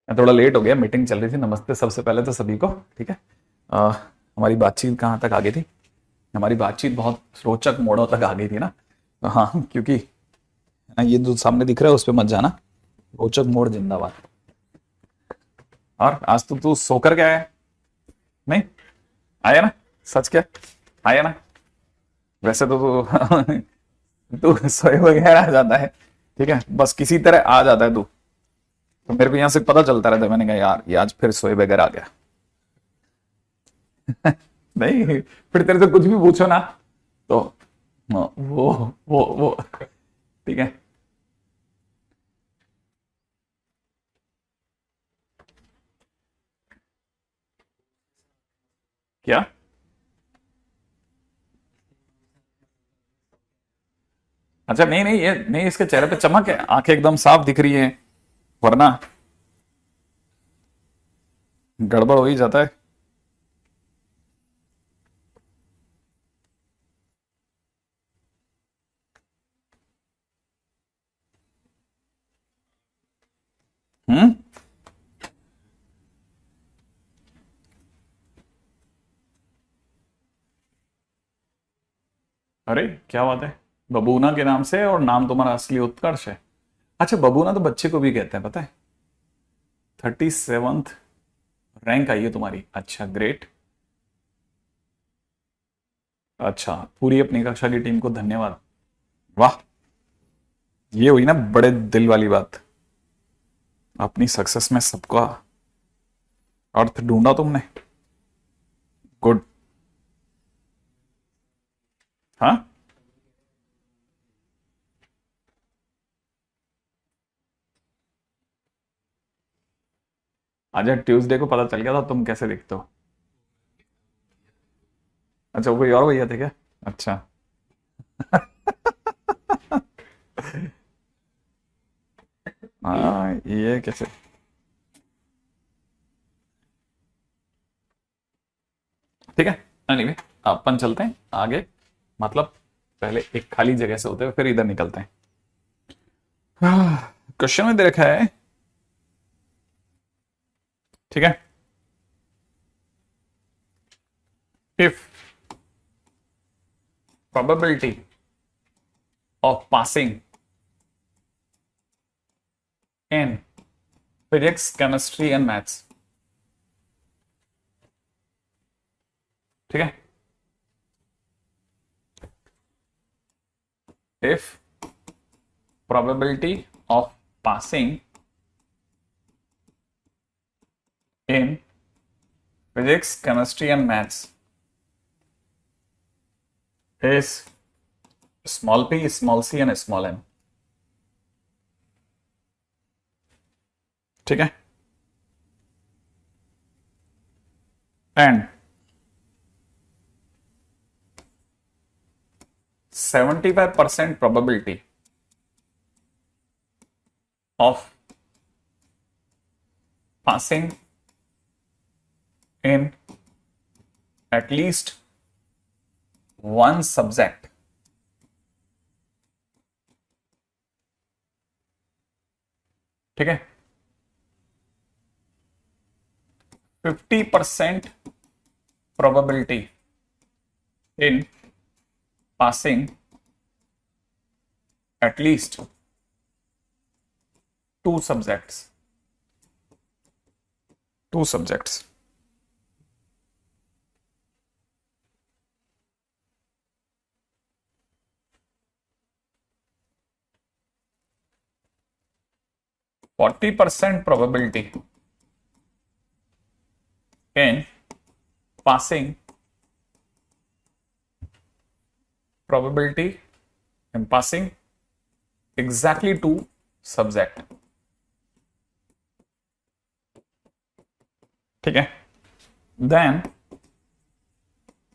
मैं थोड़ा लेट हो गया, मीटिंग चल रही थी। नमस्ते सबसे पहले तो सभी को। ठीक है। हमारी बातचीत कहाँ तक आ गई थी? हमारी बातचीत बहुत रोचक मोड़ों तक आ गई थी ना। तो हाँ, क्योंकि ये जो सामने दिख रहा है उस पर मत जाना। रोचक मोड़ जिंदाबाद। और आज तो तू सोकर के आया? नहीं आया ना? सच क्या? आया ना? वैसे तो तू तू सोए वगैरह आ जाता है। ठीक है, बस किसी तरह आ जाता है तू। तो मेरे को यहाँ से पता चलता रहता है। मैंने कहा यार ये आज फिर सोए बगैर आ गया। नहीं, फिर तेरे से कुछ भी पूछो ना तो वो ठीक है। क्या? अच्छा, नहीं नहीं, ये नहीं, इसके चेहरे पे चमक है, आंखें एकदम साफ दिख रही है। वरना गड़बड़ हो ही जाता है। हम्म। अरे क्या बात है! बबूना के नाम से, और नाम तुम्हारा असली उत्कर्ष है। अच्छा, बबूना तो बच्चे को भी कहते हैं, पता है? 37th रैंक आई है तुम्हारी। अच्छा, ग्रेट। अच्छा, पूरी अपनी कक्षा की टीम को धन्यवाद। वाह! ये हुई ना बड़े दिल वाली बात। अपनी सक्सेस में सबका अर्थ ढूंढा तुमने। गुड। हाँ। आज ट्यूसडे को पता चल गया था तुम कैसे दिखते हो। अच्छा, वो कोई और भैया थे क्या? अच्छा। हाँ, ये कैसे? ठीक है। एनीवे, अपन चलते हैं आगे। मतलब पहले एक खाली जगह से होते हुए फिर इधर निकलते हैं। क्वेश्चन में दे रखा है। ठीक है। If probability of passing in physics, chemistry and maths. ठीक है। If probability of passing in physics, chemistry, and maths is small p, small c, and small m. ठीक है। And 75% probability of passing in at least one subject. ठीक है। 50% probability in passing at least two subjects. Two subjects. %40 probability in passing probability in passing exactly two subject. ठीक है। Then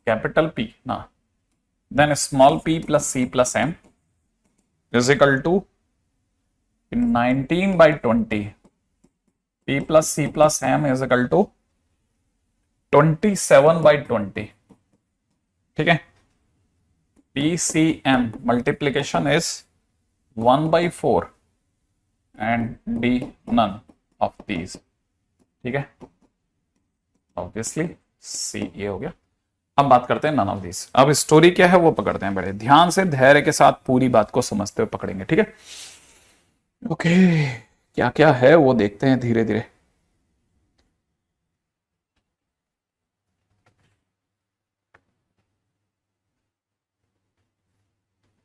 capital P ना, then small p plus c plus m is equal to 19/20। p plus c plus m is equal to 27/20। ठीक है। PCM multiplication is 1/4 and D none of these. ठीक है, obviously सी ये हो गया। अब बात करते हैं नन ऑफ दिस। अब स्टोरी क्या है वो पकड़ते हैं, बड़े ध्यान से धैर्य के साथ पूरी बात को समझते हुए पकड़ेंगे, ठीक है। ओके, क्या क्या है वो देखते हैं धीरे धीरे।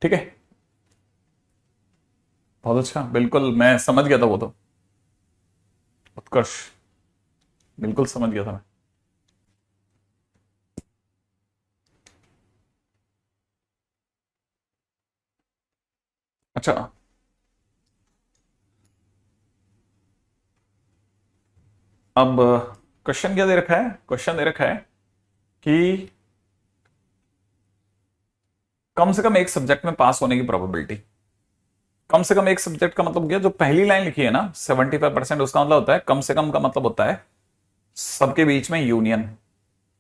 ठीक है, बहुत अच्छा, बिल्कुल मैं समझ गया था वो तो, उत्कर्ष बिल्कुल समझ गया था मैं। अच्छा, अब क्वेश्चन क्या दे रखा है? क्वेश्चन दे रखा है कि कम से कम एक सब्जेक्ट में पास होने की प्रोबेबिलिटी। कम से कम एक सब्जेक्ट का मतलब क्या, जो पहली लाइन लिखी है ना 75%, उसका मतलब होता है कम से कम का मतलब होता है सबके बीच में यूनियन।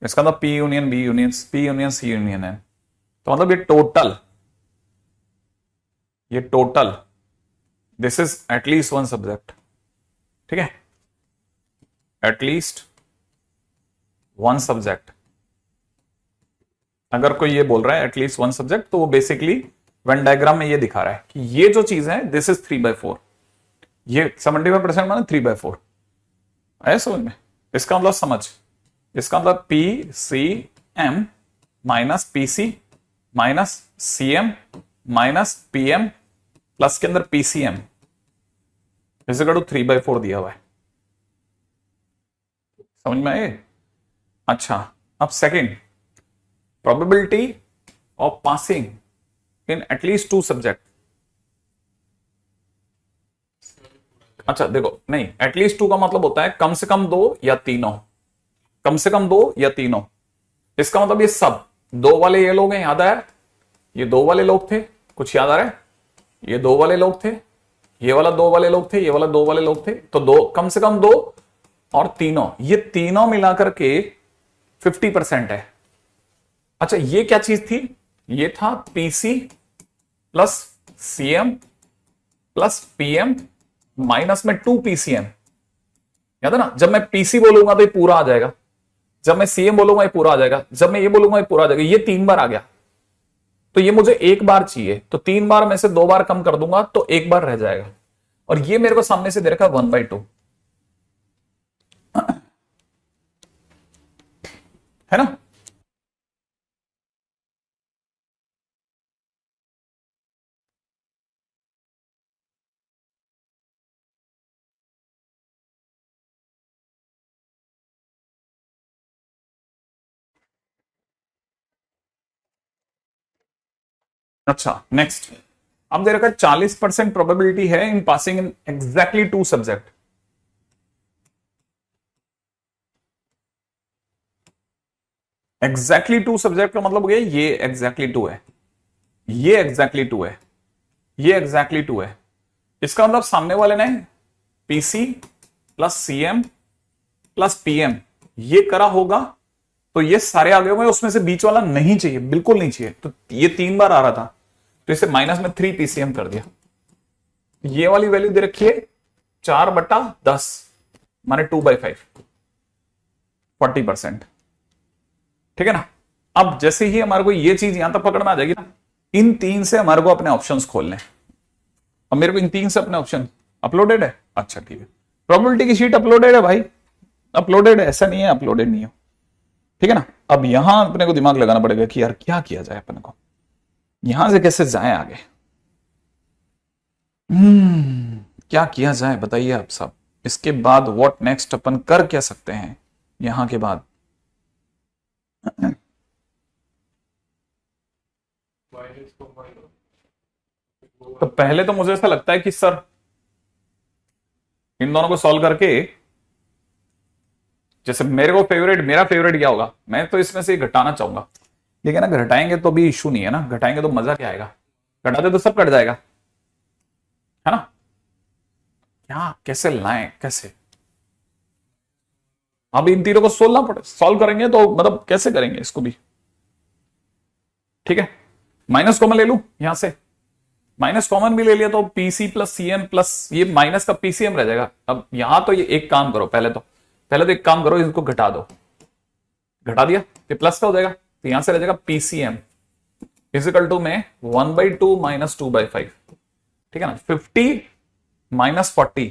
इसका मतलब P union B union, P union C union है। तो मतलब ये total this is at least one subject, ठीक है, एटलीस्ट वन सब्जेक्ट। अगर कोई ये बोल रहा है एटलीस्ट वन सब्जेक्ट, तो वो बेसिकली वेन डायग्राम में ये दिखा रहा है कि ये जो चीज है दिस इज 3/4, ये 75% माने 3/4। आया समझ में? इसका मतलब समझ, इसका मतलब P C M minus P C minus C M minus P M plus के अंदर पीसीएम इज इक्वल टू 3/4 दिया हुआ है। समझ में आए? अच्छा, अब second, probability of passing in at least 2 subject. अच्छा देखो, नहीं, एटलीस्ट 2 का मतलब होता है कम से कम 2 या तीनों, कम से कम 2 या तीनों। इसका मतलब ये सब 2 वाले ये लोग हैं, याद आया? ये 2 वाले लोग थे, कुछ याद आ रहा है? ये 2 वाले लोग थे, ये वाला 2 वाले लोग थे, ये वाला 2 वाले लोग थे। तो 2, कम से कम 2 और तीनों, ये तीनों मिलाकर के 50% है। अच्छा, ये क्या चीज थी? ये था PC plus CM plus PM minus में 2 पीसीएम। याद है ना? जब मैं पीसी बोलूंगा तो ये पूरा आ जाएगा, जब मैं सीएम बोलूंगा ये पूरा आ जाएगा, जब मैं ये बोलूंगा ये पूरा आ जाएगा। ये 3 बार आ गया, तो ये मुझे 1 बार चाहिए, तो 3 बार में से 2 बार कम कर दूंगा तो 1 बार रह जाएगा। और ये मेरे को सामने से दे रखा 1/2, है ना? अच्छा, नेक्स्ट, अब दे रखा 40% प्रोबेबिलिटी है इन passing in exactly 2 subject. Exactly 2 subject का मतलब हो गया ये एग्जैक्टली 2 है, ये एग्जैक्टली 2 है, ये एग्जैक्टली 2 है। इसका मतलब सामने वाले ने PC plus CM plus PM ये करा होगा, तो ये सारे आगे हुए, उसमें से बीच वाला नहीं चाहिए, बिल्कुल नहीं चाहिए। तो ये 3 बार आ रहा था, तो इसे माइनस में 3 पीसीएम कर दिया। ये वाली वैल्यू दे रखी है 4/10 माने 2/5, 40%, ठीक है ना? अब जैसे ही हमारे को ये चीज यहां तक पकड़ में आ जाएगी ना, इन 3 से हमारे को अपने ऑप्शंस खोलने। अब मेरे को इन 3 से अपने ऑप्शन अपलोडेड है, अच्छा ठीक है, प्रोबेबिलिटी की शीट अपलोडेड है भाई, अपलोडेड है, ऐसा नहीं है अपलोडेड नहीं हो, ठीक है ना? अब यहां अपने को दिमाग लगाना पड़ेगा कि यार क्या किया जाए, अपने को यहां से कैसे जाए आगे। क्या किया जाए बताइए आप सब। इसके बाद व्हाट नेक्स्ट, अपन कर क्या सकते हैं यहां के बाद? तो पहले तो मुझे ऐसा लगता है कि सर इन दोनों को सॉल्व करके, जैसे मेरा फेवरेट क्या होगा, मैं तो इसमें से घटाना चाहूंगा, लेकिन ना घटाएंगे तो भी इशू नहीं है ना, घटाएंगे तो मजा क्या आएगा, घटाते तो सब कट जाएगा, है ना? क्या कैसे लाएं, कैसे? अब इन तीनों को सॉल्व करेंगे तो मतलब कैसे करेंगे इसको भी, ठीक है? माइनस कॉमन ले लू यहां से, माइनस कॉमन भी ले लिया तो पीसी प्लस सीएम प्लस ये माइनस का पीसीएम रह जाएगा। अब यहां तो ये एक काम करो, पहले तो पहले तो एक काम करो, इसको घटा दो, घटा दिया ये प्लस का हो जाएगा, तो यहां से रह जाएगा पीसीएम इजिकल टू में 1/2 माइनस 2/5, ठीक है ना। 50 माइनस 40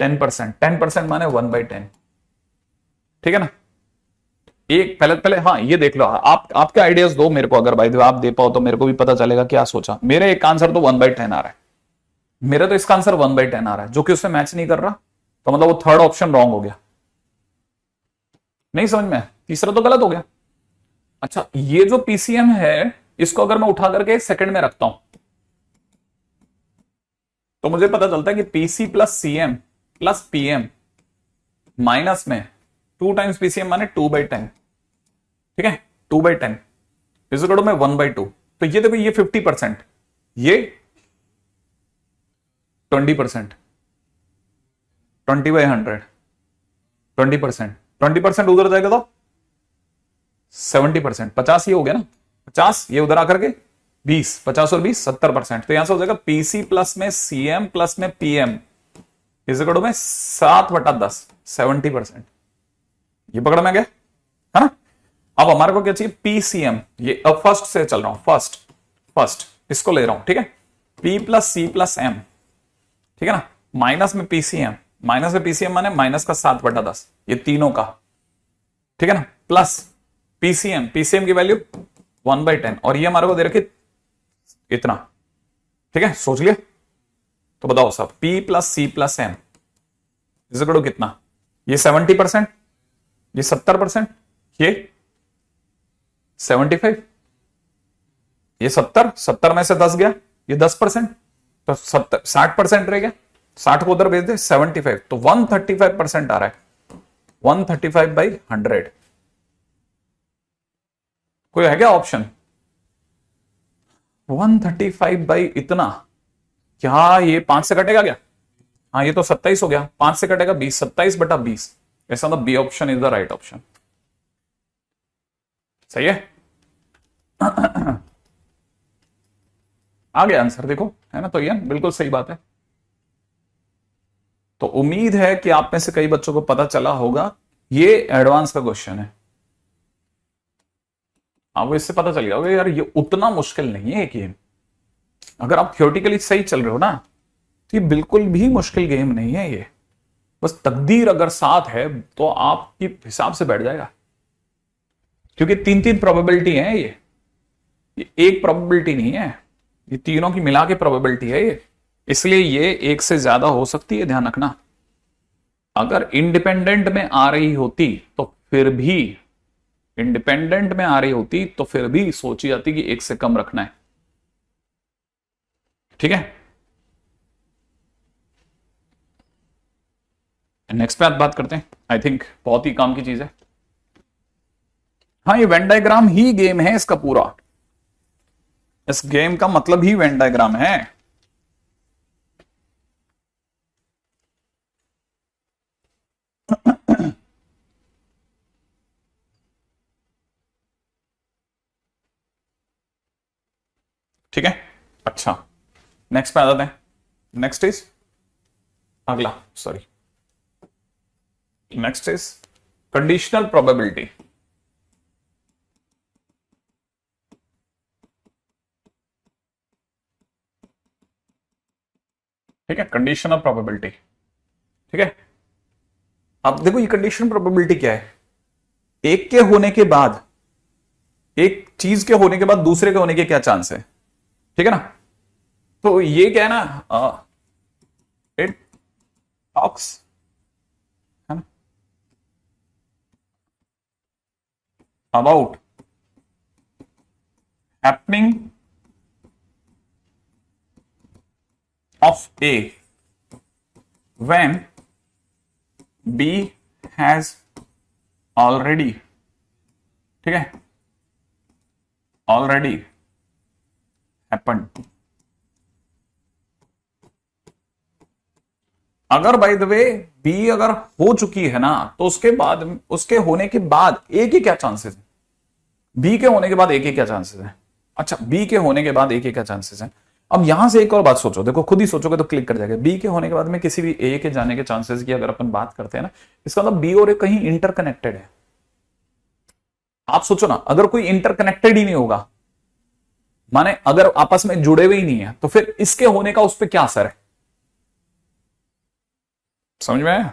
10%, 10% माने 1/10, ठीक है ना। एक पहले हाँ ये देख लो, आप आपके आइडियाज दो मेरे को, अगर भाई आप दे पाओ तो मेरे को भी पता चलेगा क्या सोचा। मेरे एक आंसर तो 1/10 आ रहा है, मेरा तो इसका आंसर 1/10 आ रहा है, जो कि उससे मैच नहीं कर रहा, तो मतलब वो थर्ड ऑप्शन रॉन्ग हो गया। नहीं समझ में, तीसरा तो गलत हो गया। अच्छा, ये जो पीसीएम है इसको अगर मैं उठा करके सेकंड में रखता हूं तो मुझे पता चलता है कि PC plus CM plus PM minus में 2 टाइम्स पीसीएम माने 2/10, ठीक है। 2/10 इजिकल में 1/2, तो ये देखो ये 50%, ये 20%, 20/100 20%, 20% उधर जाएगा तो 70%, 50 ये हो गया ना, 50 ये उधर आकर के 20, 50 और 20 70%, तो यहां से हो जाएगा पीसी प्लस में सीएम प्लस में पीएम इजिकल में 7/10 70%। ये पकड़ में गया है ना। अब हमारे को क्या चाहिए, पीसीएम, ये अब फर्स्ट से चल रहा हूं, फर्स्ट इसको ले रहा हूं, ठीक है। P plus C plus M, ठीक है ना, माइनस में पीसीएम, माइनस में पीसीएम माने माइनस का 7/10, ये तीनों का, ठीक है ना, प्लस पीसीएम, पीसीएम की वैल्यू 1/10, और ये हमारे को दे रखी इतना, ठीक है। सोच लिया, तो बताओ सब, P plus C plus M is equal कितना, ये 70%, ये 70%, ये 75, ये 70 में से 10 गया, ये 10%, तो 60% रह गया, 60 को उधर भेज दे 75, तो 135% आ रहा है, 135/100। कोई है क्या ऑप्शन 135 बाई इतना, क्या ये 5 से कटेगा क्या, हाँ ये तो 27 हो गया, 5 से कटेगा 20, 27/20, ऐसा B option is the right option. सही है आ गया आंसर, देखो है ना, तो ये बिल्कुल सही बात है। तो उम्मीद है कि आप में से कई बच्चों को पता चला होगा, ये एडवांस का क्वेश्चन है, आपको इससे पता चल गया होगा यार ये उतना मुश्किल नहीं है गेम। अगर आप थियोरेटिकली सही चल रहे हो ना, तो ये बिल्कुल भी मुश्किल गेम नहीं है ये, बस तकदीर अगर साथ है तो आपकी हिसाब से बैठ जाएगा, क्योंकि 3 प्रोबेबिलिटी है ये एक प्रोबेबिलिटी नहीं है, ये तीनों की मिला के प्रोबेबिलिटी है ये, इसलिए ये एक से ज्यादा हो सकती है, ध्यान रखना। अगर इंडिपेंडेंट में आ रही होती तो फिर भी, इंडिपेंडेंट में आ रही होती तो फिर भी सोची जाती कि एक से कम रखना है, ठीक है। नेक्स्ट पे बात करते हैं, आई थिंक बहुत ही काम की चीज है। हाँ ये वेन डायग्राम ही गेम है इसका पूरा, इस गेम का मतलब ही वेन डायग्राम है। ठीक है, अच्छा नेक्स्ट पे आ जाते हैं। नेक्स्ट इज अगला, sorry, next is conditional probability. ठीक है, कंडीशन ऑफ प्रोबेबिलिटी, ठीक है। अब देखो ये कंडीशन प्रोबेबिलिटी क्या है, एक के होने के बाद, एक चीज के होने के बाद दूसरे के होने के क्या चांस है, ठीक है ना। तो ये क्या है ना, इट टॉक्स, है ना, about happening of A when B has already, ठीक है, already happened। अगर बाय द वे B अगर हो चुकी है ना, तो उसके बाद, उसके होने के बाद A के क्या चांसेस है, B के होने के बाद A के क्या चांसेस है। अच्छा, B के होने के बाद A के क्या चांसेस है, अब यहां से एक और बात सोचो, देखो खुद ही सोचोगे तो क्लिक कर जाएगा। बी के होने के बाद में किसी भी ए के जाने के चांसेस की अगर अपन बात करते हैं ना, इसका मतलब बी और ए कहीं इंटरकनेक्टेड है। आप सोचो ना, अगर कोई इंटरकनेक्टेड ही नहीं होगा, माने अगर आपस में जुड़े हुए ही नहीं है, तो फिर इसके होने का उस पर क्या असर है? समझ में आया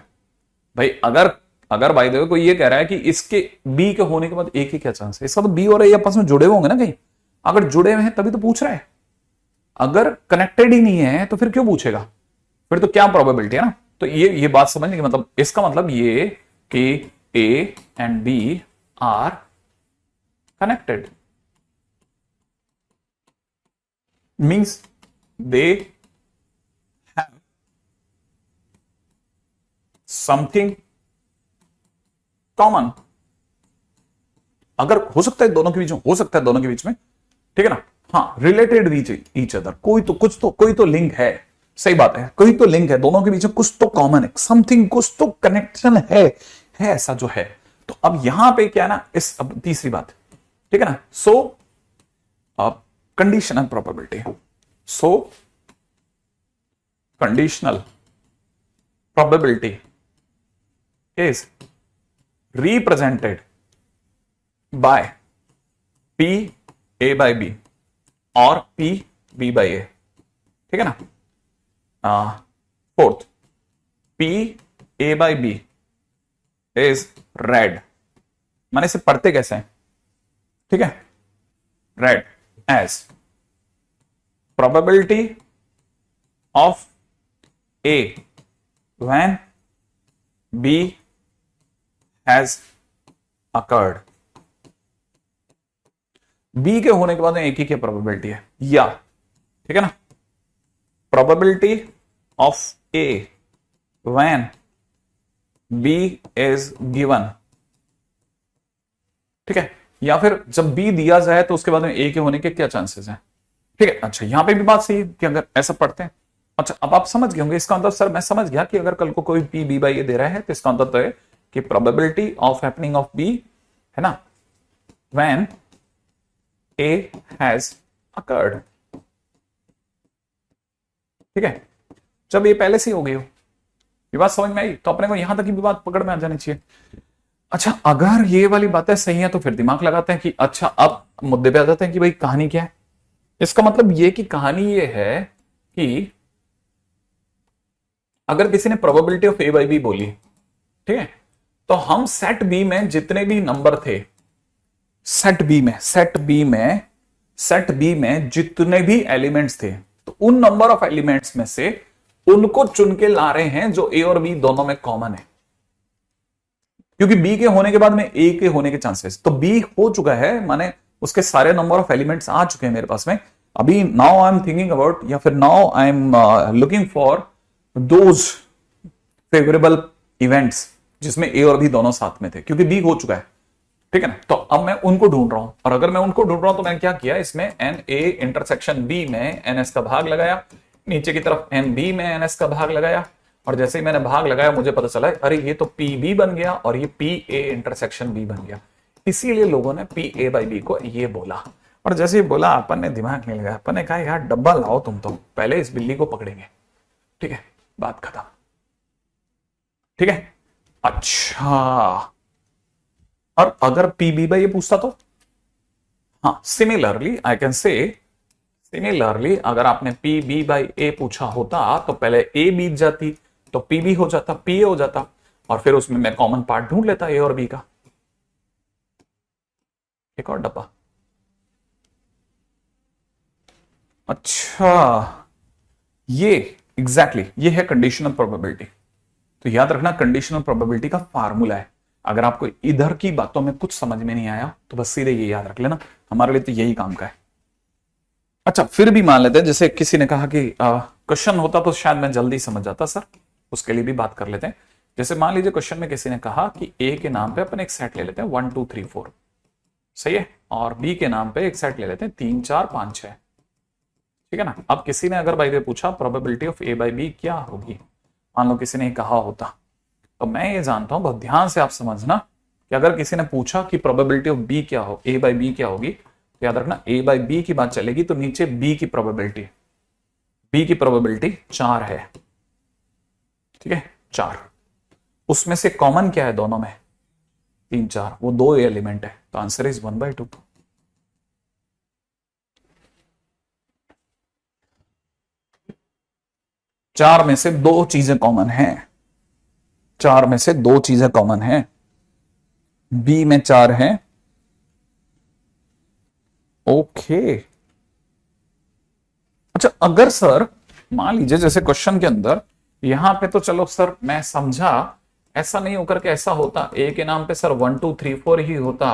भाई? अगर अगर बाय द वे कोई ये कह रहा है कि इसके बी के होने के बाद ए के क्या चांस है, इसका तो बी और ए आपस में जुड़े हुए होंगे ना कहीं। अगर जुड़े हुए हैं तभी तो पूछ रहा है, अगर कनेक्टेड ही नहीं है तो फिर क्यों पूछेगा? फिर तो क्या प्रोबेबिलिटी है ना। तो ये बात समझने की मतलब, इसका मतलब ये कि A and B are connected, means they have something common. अगर हो सकता है दोनों के बीच में, हो सकता है दोनों के बीच में, ठीक है ना। हाँ, रिलेटेड विच ईच अदर, कोई तो लिंक है। सही बात है, कोई तो लिंक है दोनों के बीच में, कुछ तो कॉमन है, समथिंग, कुछ तो कनेक्शन है ऐसा जो है। तो अब यहां पे क्या है ना, इस अब तीसरी बात, ठीक है ना। So conditional probability, so conditional probability is represented by P A by B और P B by A, ठीक है ना। Fourth, P A by B is read, माने इसे पढ़ते कैसे हैं, ठीक है, read as probability of A when B has occurred। B के होने के बाद एक ही की प्रोबेबिलिटी है, या ठीक है ना, probability of A when B is given, ठीक है, या फिर जब बी दिया जाए तो उसके बाद में ए के होने के क्या चांसेस हैं, ठीक है। अच्छा, यहां पे भी बात सही है कि अगर ऐसा पढ़ते हैं। अच्छा, अब आप समझ गए होंगे इसका मतलब, सर मैं समझ गया कि अगर कल को कोई पी बी बाई ए दे रहा है तो इसका मतलब तो है कि probability of happening of B है ना, व्हेन ए हैज अकर्ड, ठीक है। जब ये पहले से ही हो गई हो, ये बात समझ में आई, तो अपने को यहां तक की भी बात पकड़ में आ जानी चाहिए। अच्छा, अगर ये वाली बातें सही है तो फिर दिमाग लगाते हैं कि अच्छा, अब मुद्दे पे आ जाते हैं कि भाई कहानी क्या है। इसका मतलब ये कि कहानी ये है कि अगर किसी ने probability of A by B बोली, ठीक है, तो हम सेट बी में जितने भी नंबर थे, सेट बी में जितने भी एलिमेंट्स थे, तो उन नंबर ऑफ एलिमेंट्स में से उनको चुन के ला रहे हैं जो ए और बी दोनों में कॉमन है, क्योंकि बी के होने के बाद में ए के होने के चांसेस, तो बी हो चुका है, माने उसके सारे नंबर ऑफ एलिमेंट्स आ चुके हैं मेरे पास में। अभी now I am thinking about, या फिर now I am looking for those favourable events जिसमें ए और बी दोनों साथ में थे, क्योंकि बी हो चुका है, ठीक है ना। तो अब मैं उनको ढूंढ रहा हूं, और अगर मैं उनको ढूंढ रहा हूं तो मैंने क्या किया, इसमें एन ए इंटरसेक्शन बी में एन एस का भाग लगाया, नीचे की तरफ एन बी में एन एस का भाग लगाया, और जैसे ही मैंने भाग लगाया मुझे पता चला अरे ये तो पी बी बन गया और ये पी ए इंटरसेक्शन बी बन गया। इसीलिए लोगों ने पी ए बाई बी को ये बोला, और जैसे ही बोला अपन ने दिमाग नहीं लगाया, अपन ने कहा यार डब्बा लाओ तुम, तो पहले इस बिल्ली को पकड़ेंगे, ठीक है, बात खत्म, ठीक है। अच्छा, और अगर पी बी बाई ये पूछता तो, हाँ, similarly I can say, similarly अगर आपने पी बी बाई ए पूछा होता तो पहले ए बीत जाती, तो पी बी हो जाता, पी ए हो जाता, और फिर उसमें मैं कॉमन पार्ट ढूंढ लेता ए और बी का। एक और डब्बा। अच्छा, ये एग्जैक्टली ये है कंडीशनल प्रोबेबिलिटी। तो याद रखना, कंडीशनल प्रोबेबिलिटी का फार्मूला है। अगर आपको इधर की बातों में कुछ समझ में नहीं आया तो बस सीधे ये याद रख लेना, हमारे लिए तो यही काम का है। अच्छा, फिर भी मान लेते हैं, जैसे किसी ने कहा कि क्वेश्चन होता तो शायद मैं जल्दी समझ जाता सर, उसके लिए भी बात कर लेते हैं। जैसे मान लीजिए क्वेश्चन में किसी ने कहा कि ए के नाम पे अपन एक सेट ले लेते हैं 1 2 3 4, सही है, और बी के नाम पे एक सेट ले लेते हैं 3 4 5 6, ठीक है ना। अब किसी ने अगर बाई द वे पूछा probability of A by B क्या होगी, मान लो किसी ने कहा होता, तो मैं ये जानता हूं, बहुत ध्यान से आप समझना, कि अगर किसी ने पूछा कि प्रोबेबिलिटी ऑफ बी क्या हो, ए बाई बी क्या होगी, तो याद रखना ए बाई बी की बात चलेगी तो नीचे बी की प्रोबेबिलिटी, बी की प्रोबेबिलिटी 4 है, ठीक है 4। उसमें से कॉमन क्या है दोनों में, 3 4, वो 2 एलिमेंट है, तो आंसर इज 1/2। 4 में से 2 चीजें कॉमन हैं, 4 में से 2 चीजें कॉमन हैं, बी में 4 है। ओके, अच्छा अगर सर मान लीजिए जैसे क्वेश्चन के अंदर यहां पे, तो चलो सर मैं समझा, ऐसा नहीं होकर के ऐसा होता, ए के नाम पे सर 1 2 3 4 ही होता,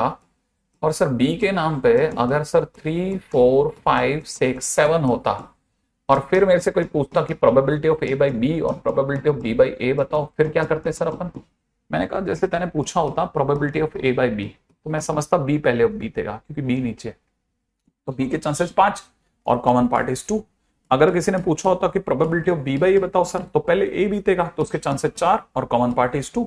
और सर बी के नाम पे अगर सर 3 4 5 6 7 होता, और फिर मेरे से कोई पूछता कि probability of A by B और probability of B by A बताओ, फिर क्या करते सर अपन। मैंने कहा जैसे तैने पूछा होता probability of A by B, तो मैं समझता बी पहले बीतेगा क्योंकि बी नीचे, तो बी के चांसेस 5 और कॉमन पार्ट इज 2। अगर किसी ने पूछा होता कि probability of B by A बताओ सर, तो पहले ए बीतेगा, तो उसके चांसेस 4 और कॉमन पार्ट इज 2।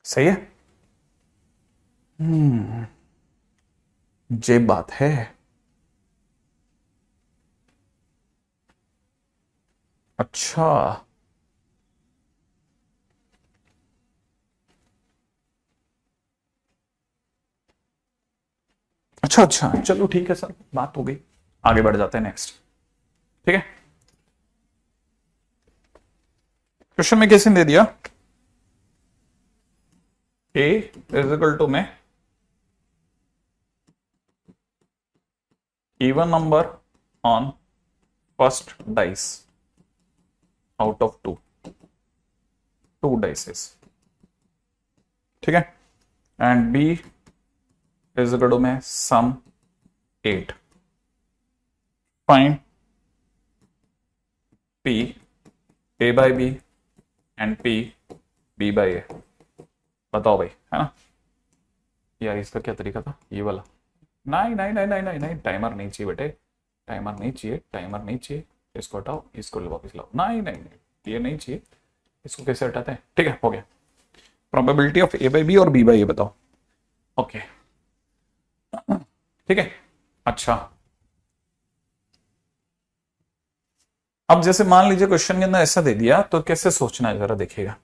सही है, ये बात है। अच्छा अच्छा अच्छा, चलो ठीक है सर, बात हो गई, आगे बढ़ जाते हैं नेक्स्ट। ठीक है, क्वेश्चन में कैसे दे दिया, ए इज इक्वल टू में even number on first dice out of two dices, ठीक है, and B is equal to में sum 8, find P A by B and P B by A, बताओ भाई, है ना। यार इसका क्या तरीका था, ये वाला, नहीं नहीं नहीं नहीं नहीं नहीं, टाइमर नहीं चाहिए बेटे, टाइमर नहीं चाहिए, टाइमर नहीं चाहिए, इसको हटाओ, इसको वापस लाओ, नहीं नहीं नहीं ये नहीं चाहिए, इसको कैसे हटाते हैं, ठीक है हो गया। Probability of A by B और बी बाई ए बताओ, ओके ठीक है। अच्छा अब जैसे मान लीजिए क्वेश्चन के अंदर ऐसा दे दिया, तो कैसे सोचना है जरा देखिएगा।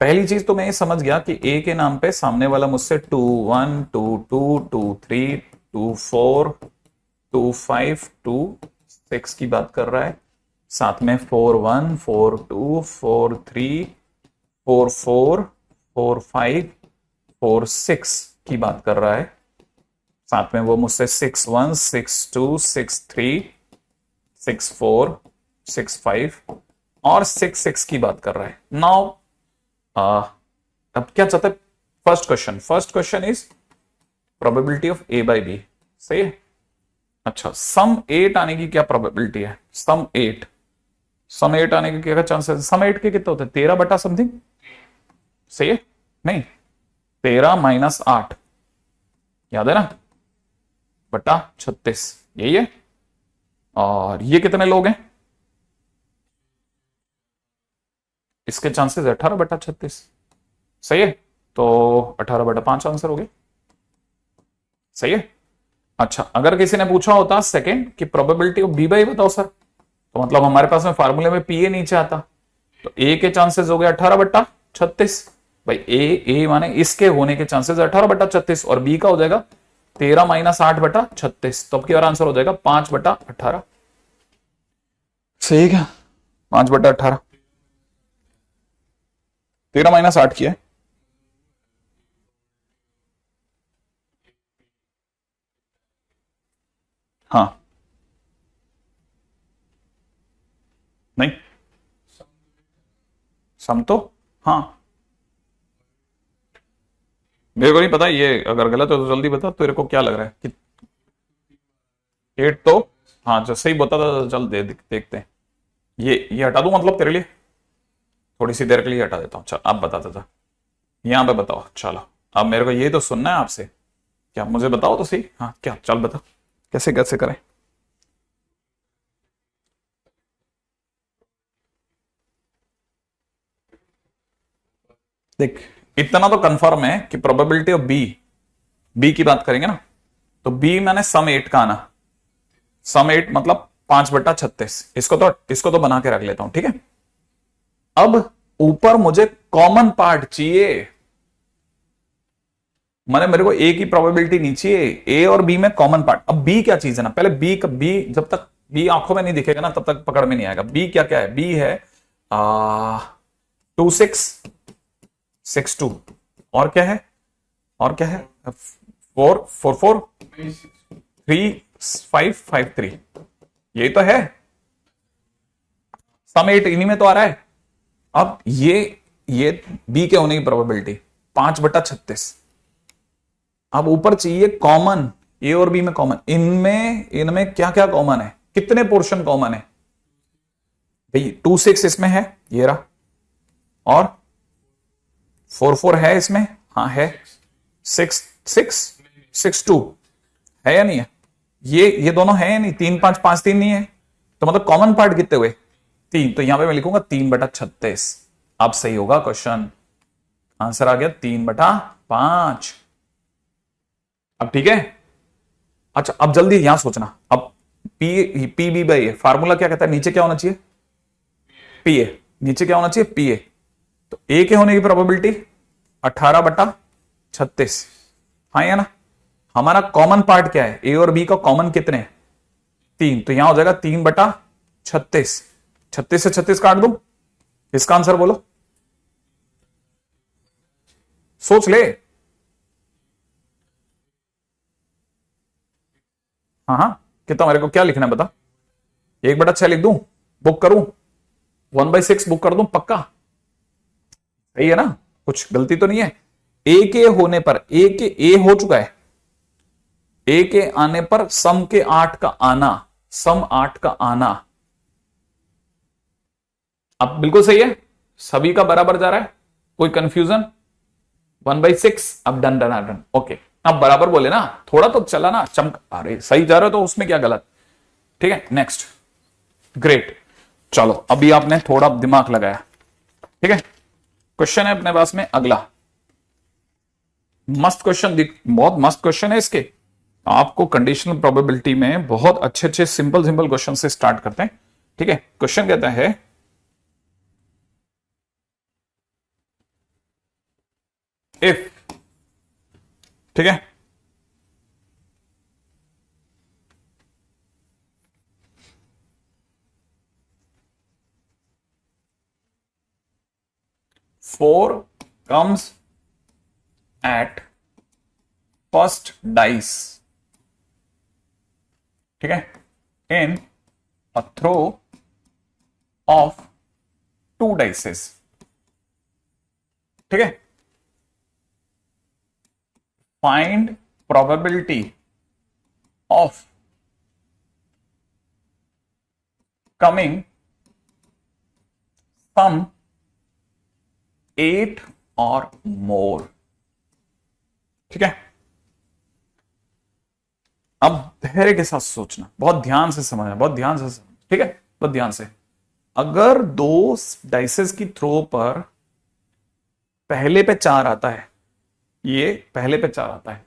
पहली चीज तो मैं ये समझ गया कि ए के नाम पे सामने वाला मुझसे 2 1 2 2 2 3 2 4 2 5 2 6 की बात कर रहा है, साथ में 4 1 4 2 4 3 4 4 4 5 4 6 की बात कर रहा है, साथ में वो मुझसे 6 1 6 2 6 3 6 4 6 5 और 6 6 की बात कर रहा है। नाउ अब क्या चाहता है, first question is probability of A by B, सही है। अच्छा सम 8 आने की क्या प्रोबेबिलिटी है, सम 8 आने के क्या चांसेस, सम 8 के कितने होते हैं, 13 बटा समथिंग, सही है, नहीं 13 माइनस 8, याद है ना, बटा 36, यही है। और ये कितने लोग हैं, इसके चांसेस 18 बटा 36, सही है, तो 18 बटा 5 आंसर हो गया, सही है। अच्छा अगर किसी ने पूछा होता सेकंड कि प्रोबेबिलिटी ऑफ बी बाई बताओ सर, तो मतलब हमारे पास में फार्मूले में पी ए नीचे आता, तो ए के चांसेस हो गए 18 बटा 36, भाई ए माने इसके होने के चांसेस 18 बटा 36, और बी का हो जाएगा 13 माइनस 8 बटा 36, तो अब की बार आंसर हो जाएगा 5 बटा 18, सही है, 5 बटा 18, 13 माइनस 8 किया है, हाँ नहीं सम तो, हाँ मेरे को नहीं पता, ये अगर गलत हो तो जल्दी बता, तेरे को क्या लग रहा है कि 8 तो, हाँ जो सही बता था, चल देखते हैं, ये हटा दूं मतलब तेरे लिए, थोड़ी सी देर के लिए हटा देता हूँ, चल अब बताता था, यहाँ पे बताओ, चलो अब मेरे को ये तो सुनना है आपसे, क्या मुझे बताओ तो सही, हाँ क्या, चल बता कैसे कैसे करें। देख इतना तो कंफर्म है कि प्रोबेबिलिटी ऑफ बी बी की बात करेंगे ना, तो बी मैंने सम 8 का आना, सम 8 मतलब 5/36। इसको तो बना के रख लेता हूं, ठीक है। अब ऊपर मुझे कॉमन पार्ट चाहिए, माने मेरे को ए की प्रोबेबिलिटी नहीं चाहिए, ए और बी में कॉमन पार्ट। अब बी क्या चीज है ना, पहले बी जब तक बी आंखों में नहीं दिखेगा ना तब तक पकड़ में नहीं आएगा। बी क्या क्या है, बी है 2 6 6 2, और क्या है, 4 4 4 3 5 5 3, ये तो है। सम 8 इन्हीं में तो आ रहा है। अब ये बी के होने की प्रोबेबिलिटी 5/36। अब ऊपर चाहिए कॉमन, ए और बी में कॉमन, इनमें क्या क्या कॉमन है, कितने पोर्शन कॉमन है भाई। 2 6 इसमें है, ये रहा, और 4 4 है इसमें, हाँ है। 6 6 6 2 है या नहीं है, ये दोनों है या नहीं, 3 5 5 3 नहीं है, तो मतलब कॉमन पार्ट कितने हुए, 3। तो यहां पे मैं लिखूंगा 3/36। अब सही होगा क्वेश्चन, आंसर आ गया 3/5। अब ठीक है। अच्छा अब जल्दी यहां सोचना, अब P B by A formula क्या कहता है, नीचे क्या होना चाहिए, पी ए, नीचे क्या होना चाहिए, पी ए। तो ए के होने की प्रोबेबिलिटी 18/36, हाँ या ना। हमारा कॉमन पार्ट क्या है, ए और बी का कॉमन कितने, 3, तो यहां हो जाएगा 3/36। 36 से 36 काट दूं, इसका आंसर बोलो, सोच ले। हाँ हाँ, कितना मेरे को क्या लिखना है बता, 1/6 लिख दूं, बुक करूं, 1/6 बुक कर दूं, पक्का सही है ना, कुछ गलती तो नहीं है। ए के होने पर, ए हो चुका है, ए के आने पर सम के 8 का आना, सम 8 का आना। अब बिल्कुल सही है, सभी का बराबर जा रहा है, कोई कंफ्यूजन, 1/6। अब डन डन डन, ओके। अब बराबर बोले ना, थोड़ा तो चला ना चमक, अरे सही जा रहे हो तो उसमें क्या गलत, ठीक है। नेक्स्ट, ग्रेट, चलो अभी आपने थोड़ा दिमाग लगाया, ठीक है। क्वेश्चन है अपने पास में अगला, मस्त क्वेश्चन, बहुत मस्त क्वेश्चन है इसके। आपको कंडीशनल प्रोबेबिलिटी में बहुत अच्छे अच्छे सिंपल सिंपल क्वेश्चन से स्टार्ट करते हैं, ठीक है। क्वेश्चन कहता है इफ, ठीक है, four comes at first dice, ठीक है, इन अ थ्रो ऑफ 2 डाइसेस, ठीक है। फाइंड प्रोबेबिलिटी ऑफ कमिंग सम 8 और मोर, ठीक है। अब धैर्य के साथ सोचना, बहुत ध्यान से समझना, बहुत ध्यान से समझना, ठीक है, बहुत ध्यान से। अगर 2 डाइसेस की थ्रो पर पहले पे 4 आता है, ये पहले पे 4 आता है,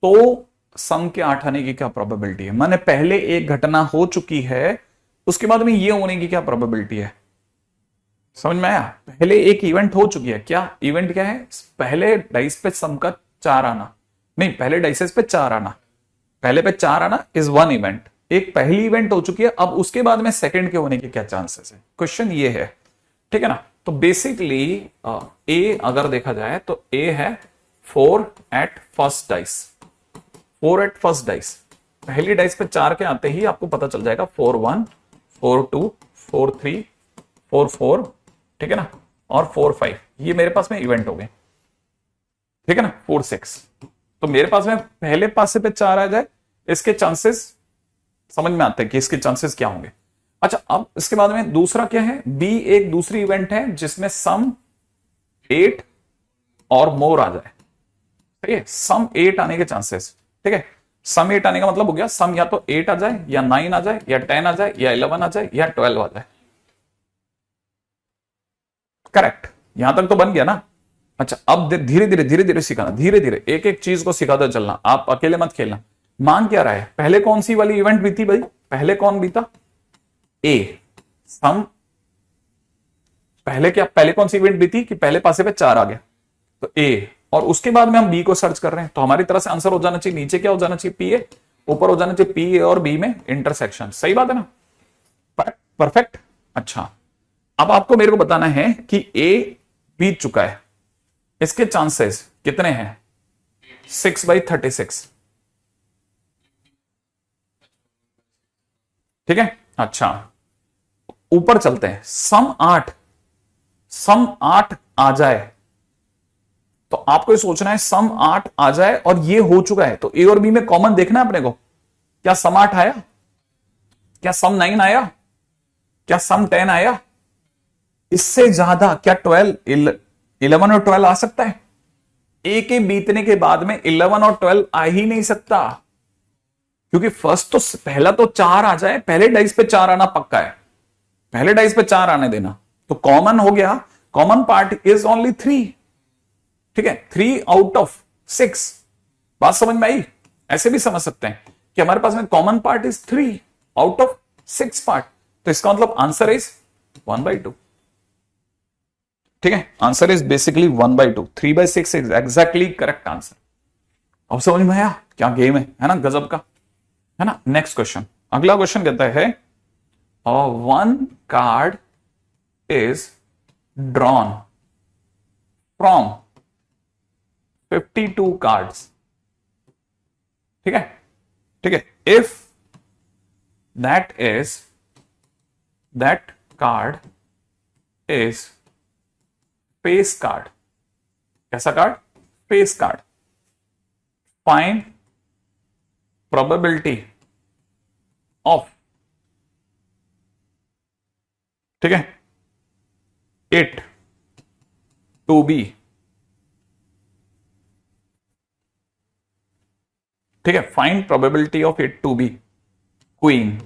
तो सम के 8 आने की क्या प्रोबेबिलिटी है, माने पहले एक घटना हो चुकी है, उसके बाद में ये होने की क्या प्रोबेबिलिटी है, समझ में आया। पहले एक इवेंट हो चुकी है, क्या इवेंट क्या है, पहले डाइस पे सम का 4 आना, नहीं पहले डाइसेस पे 4 आना, पहले पे 4 आना इज 1 इवेंट, एक पहली इवेंट हो चुकी है। अब उसके बाद में सेकंड के होने के क्या चांसेस है, क्वेश्चन ये है, ठीक है ना। तो बेसिकली ए अगर देखा जाए तो ए है 4 at first dice, 4 at first dice, पहली डाइस पे 4 के आते ही आपको पता चल जाएगा 4 1 4 2 4 3 4 4, ठीक है ना, और 4 5, ये मेरे पास में इवेंट हो गए, ठीक है ना, 4 6। तो मेरे पास में पहले पासे पे 4 आ जाए, इसके चांसेस समझ में आते हैं कि इसके चांसेस क्या होंगे। अच्छा अब इसके बाद में दूसरा क्या है, बी एक दूसरी इवेंट है जिसमें सम 8 और मोर आ जाए, ठीक है, सम 8 आने के चांसेस, ठीक है। सम 8 आने का मतलब हो गया सम या तो 8 आ जाए या 9 आ जाए या 10 आ जाए या 11 आ जाए या 12 आ जाए, करेक्ट, यहां तक तो बन गया ना। अच्छा, अब धीरे धीरे सिखाना, धीरे धीरे एक एक चीज को सिखाते चलना, आप अकेले मत खेलना। मांग क्या रहा है, पहले कौन सी वाली इवेंट बीती भाई, पहले कौन बीता, ए सम, पहले क्या, पहले कौन सी इवेंट बीती कि पहले पासे पे 4 आ गया, तो ए, और उसके बाद में हम बी को सर्च कर रहे हैं, तो हमारी तरह से आंसर हो जाना चाहिए नीचे क्या हो जाना चाहिए, पी ए, ऊपर हो जाना चाहिए पी ए और बी में इंटरसेक्शन। सही बात है ना, परफेक्ट। अच्छा, अब आपको मेरे को बताना है कि ए बीत चुका है, इसके चांसेस कितने हैं, 6/36, ठीक है। अच्छा, ऊपर चलते हैं, सम 8 आ जाए, तो आपको ये सोचना है सम 8 आ जाए और ये हो चुका है, तो ए और बी में कॉमन देखना है अपने को, क्या सम 8 आया, क्या सम 9 आया, क्या सम 10 आया, इससे ज्यादा क्या 11 और 12 आ सकता है, ए के बीतने के बाद में 11 और 12 आ ही नहीं सकता, क्योंकि फर्स्ट तो पहला तो 4 आ जाए, पहले डाइस पे 4 आना पक्का है, पहले डाइस पे 4 आने देना, तो कॉमन हो गया, कॉमन पार्ट इज ओनली 3, ठीक है, 3 आउट ऑफ 6। बात समझ में आई, ऐसे भी समझ सकते हैं कि हमारे पास में common part is 3 out of 6 part, तो इसका मतलब आंसर इज 1/2, ठीक है, answer is basically 1/2, 3/6 is exactly correct answer. अब समझ में आया क्या गेम है ना, गजब का, है ना। नेक्स्ट क्वेश्चन, अगला क्वेश्चन कहता है, one card is drawn from 52 cards, ठीक है, ठीक है, if that card is face card, कैसा card, face card, find probability of, ठीक है, इट टू बी, ठीक है, find probability of it to be queen,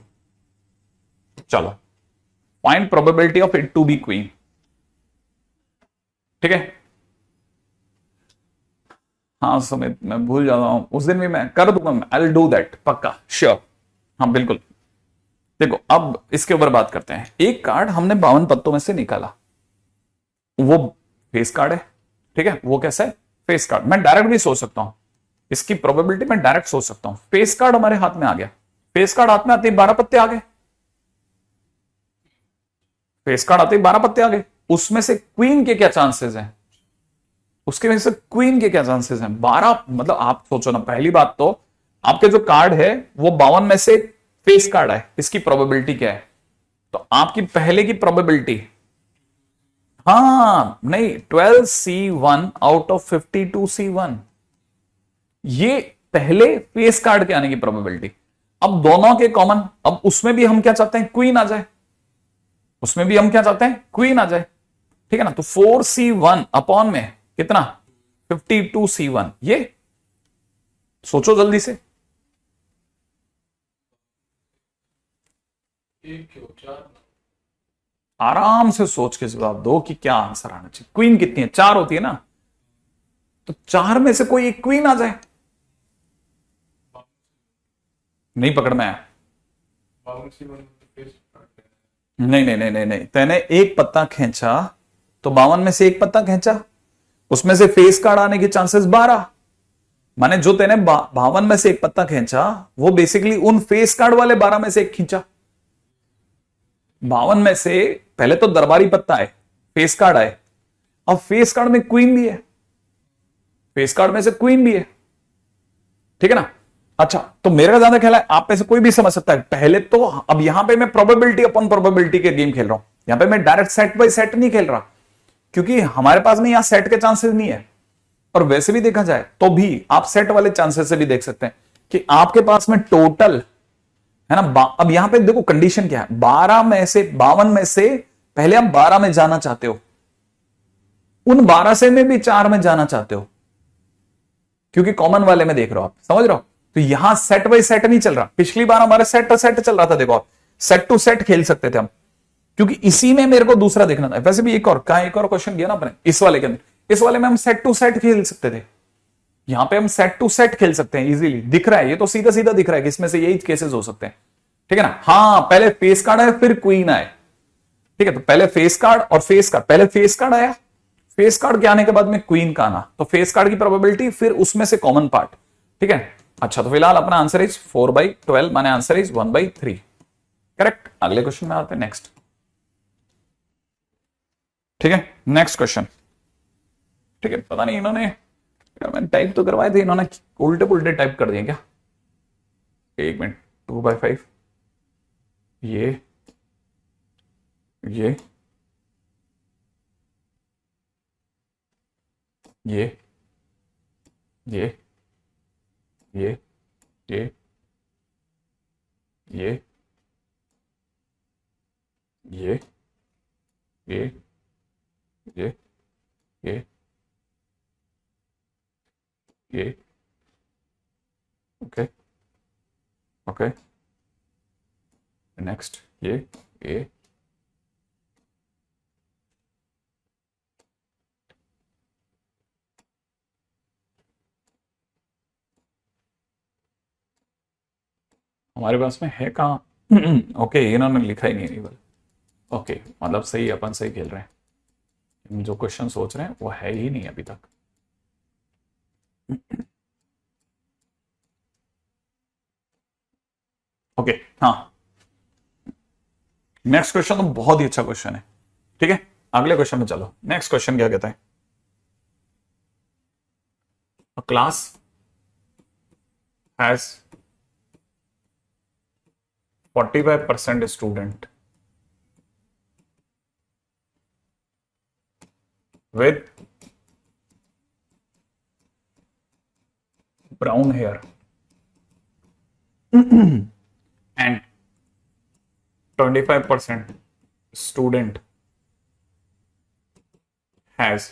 चलो find probability of it to be queen, ठीक है। हाँ सुमित, मैं भूल जाता हूं, उस दिन भी मैं कर दूंगा, आई विल डू दैट, पक्का, श्योर, हाँ बिल्कुल। देखो अब इसके ऊपर बात करते हैं, एक कार्ड हमने 52 पत्तों में से निकाला, वो फेस कार्ड है, ठीक है, वो कैसा है, फेस कार्ड। मैं डायरेक्ट भी सोच सकता हूं, इसकी प्रोबेबिलिटी मैं डायरेक्ट सोच सकता हूं, फेस कार्ड हमारे हाथ में आ गया, फेस कार्ड हाथ में आते ही 12 पत्ते आ गए, फेस कार्ड आते ही 12 पत्ते आ गए, उसमें से क्वीन के क्या चांसेस हैं, उसके वजह से क्वीन के क्या चांसेस हैं, 12, मतलब आप सोचो ना, पहली बात तो आपके जो कार्ड है वो 52 में से फेस कार्ड है, इसकी प्रोबेबिलिटी क्या है, तो आपकी पहले की प्रोबेबिलिटी, हाँ नहीं, 12C1 आउट ऑफ 52C1, ये पहले फेस कार्ड के आने की प्रोबेबिलिटी। अब दोनों के कॉमन, अब उसमें भी हम क्या चाहते हैं, क्वीन आ जाए, उसमें भी हम क्या चाहते हैं, क्वीन आ जाए, ठीक है ना, तो 4C1 अपॉन में कितना, 52C1, ये सोचो जल्दी से, आराम से सोच के जवाब दो कि क्या आंसर आना चाहिए। क्वीन कितनी है, 4 होती है ना, तो 4 में से कोई एक क्वीन आ जाए, नहीं पकड़ में आया, नहीं नहीं नहीं नहीं नहीं, तेने एक पत्ता खींचा तो 52 में से एक पत्ता खींचा, उसमें से फेस कार्ड आने के चांसेस 12, माने जो तेने 52 में से एक पत्ता खींचा वो बेसिकली उन फेस कार्ड वाले 12 में से एक खींचा, 52 में से पहले तो दरबारी पत्ता है, फेस कार्ड आए, अब फेस कार्ड में क्वीन भी है, फेस कार्ड में से क्वीन भी है, ठीक है ना। अच्छा, तो मेरे का ज्यादा ख्याल है आप में से कोई भी समझ सकता है, पहले तो अब यहां पे मैं प्रोबेबिलिटी अपन प्रोबेबिलिटी के गेम खेल रहा हूं, यहां पे मैं डायरेक्ट सेट बाय सेट नहीं खेल रहा, क्योंकि हमारे पास में यहां सेट के चांसेस नहीं है, और वैसे भी देखा जाए तो भी आप सेट वाले चांसेस से भी देख सकते हैं कि आपके पास में टोटल है ना, अब यहां पे देखो कंडीशन क्या है, 12 में से 52 में से पहले आप 12 में जाना चाहते हो, उन 12 से में भी 4 में जाना चाहते हो, क्योंकि कॉमन वाले में देख रहे हो आप, समझ रहे हो, तो यहां सेट बाय सेट नहीं चल रहा, पिछली बार हमारे सेट टू सेट चल रहा था, देखो आप सेट टू सेट खेल सकते थे हम, क्योंकि इसी में मेरे को दूसरा देखना था। वैसे भी एक और क्वेश्चन किया ना अपने इस वाले के अंदर, इस वाले में हम सेट टू सेट खेल सकते थे, यहां पे हम सेट टू सेट खेल सकते हैं इजीली, दिख रहा है ये तो सीधा सीधा दिख रहा है कि इसमें से यही केसेस हो सकते हैं, ठीक है ना। हाँ, पहले फेस कार्ड आया फिर क्वीन आए, ठीक है, तो पहले फेस कार्ड और फेस कार्ड, पहले फेस कार्ड आया, फेस कार्ड के आने के बाद में क्वीन का आना, तो फेस कार्ड की प्रोबेबिलिटी फिर उसमें से कॉमन पार्ट, ठीक है। अच्छा, तो फिलहाल अपना आंसर इज 4/12, माने आंसर इज 1/3, करेक्ट। अगले क्वेश्चन में आते हैं, नेक्स्ट, ठीक है, नेक्स्ट क्वेश्चन, ठीक है। पता नहीं इन्होंने, यार मैंने टाइप तो करवाए थे, इन्होंने उल्टे पुल्टे टाइप कर दिए क्या, एक मिनट, 2/5, ये ये ये ये ये ये ये ये ये ये ये ये, ओके ओके, नेक्स्ट, ये हमारे पास में है कहाँ ओके, इन्होंने लिखा ही नहीं है, ओके, मतलब सही, अपन सही खेल रहे हैं, जो क्वेश्चन सोच रहे हैं वो है ही नहीं अभी तक। ओके, हाँ, नेक्स्ट क्वेश्चन तो बहुत ही अच्छा क्वेश्चन है, ठीक है। अगले क्वेश्चन में चलो, नेक्स्ट क्वेश्चन क्या कहता है, अ class has 45% student with brown hair and 25% student has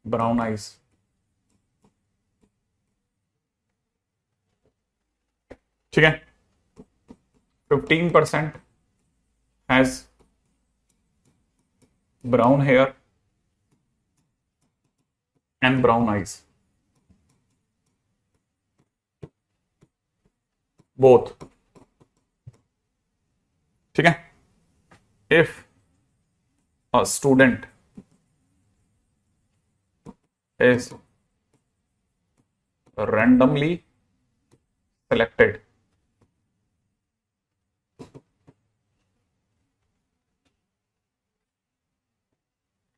brown eyes. ठीक है, 15% has brown hair and brown eyes, both, ठीक है। if a student is randomly selected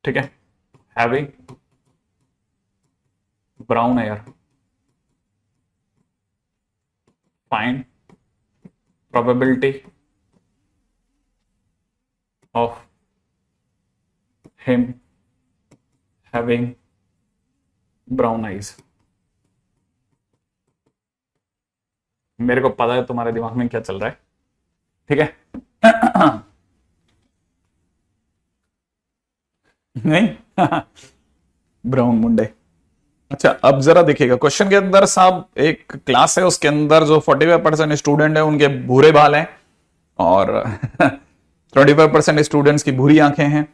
ठीक है, having brown hair, find probability of him having brown eyes। मेरे को पता है तुम्हारे दिमाग में क्या चल रहा है, ठीक है नहीं ब्राउन मुंडे। अच्छा, अब जरा देखिएगा क्वेश्चन के अंदर साहब, एक क्लास है उसके अंदर जो 45% स्टूडेंट है उनके भूरे बाल हैं और 25% स्टूडेंट्स की भूरी आंखें हैं,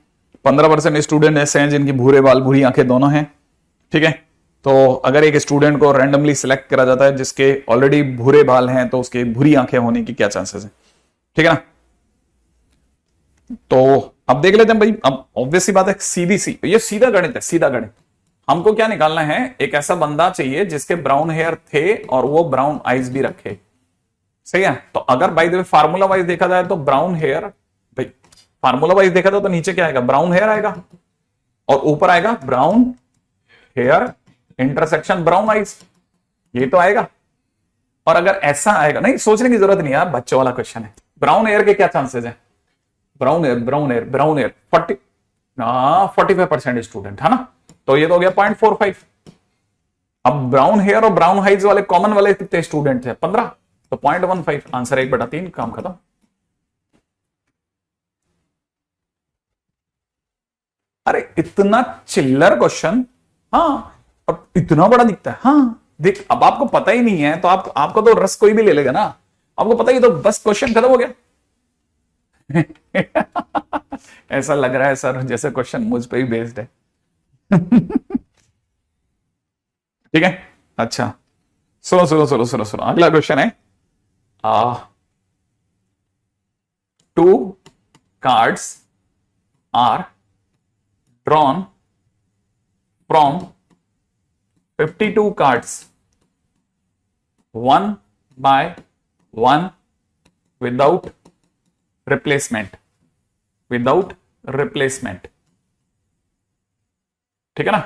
15% स्टूडेंट ऐसे हैं जिनकी भूरे बाल भूरी आंखें दोनों हैं, ठीक है। तो अगर एक स्टूडेंट को रैंडमली सिलेक्ट करा जाता है जिसके ऑलरेडी भूरे बाल हैं तो उसके भूरी आंखें होने की क्या चांसेस है, ठीक है ना। तो अब देख लेते हैं भाई, अब ऑब्वियस सी बात है, सीधी सी, ये सीधा गणित है, सीधा गणित। हमको क्या निकालना है, एक ऐसा बंदा चाहिए जिसके ब्राउन हेयर थे और वो ब्राउन आईज भी रखे, सही है। तो अगर by the way formula wise देखा जाए तो ब्राउन हेयर, भाई फार्मूला वाइज देखा जाए तो नीचे क्या आएगा, ब्राउन हेयर आएगा और ऊपर आएगा brown hair intersection brown eyes, ये तो आएगा। और अगर ऐसा आएगा, नहीं सोचने की जरूरत नहीं यार, बच्चों वाला क्वेश्चन है। ब्राउन हेयर के क्या चांसेस है, ब्राउन एयर 45% स्टूडेंट है ना, तो ये तो हो गया 0.45। अब ब्राउन हेयर और ब्राउन हाइज वाले कॉमन वाले कितने स्टूडेंट थे, 15, तो 0.15, आंसर 1/3, काम खत्म। अरे इतना चिल्लर क्वेश्चन, हाँ, अब इतना बड़ा दिखता है, हाँ देख, अब आपको पता ही नहीं है तो आपको तो रस कोई भी ले लेगा ना, आपको पता ही, तो बस क्वेश्चन खत्म हो गया ऐसा लग रहा है सर जैसे क्वेश्चन मुझ पे ही बेस्ड है। ठीक है, अच्छा सुनो सुनो सुनो सुनो सुनो, अगला क्वेश्चन है, two cards are drawn from 52 cards, one by one, without replacement, without replacement। ठीक है ना,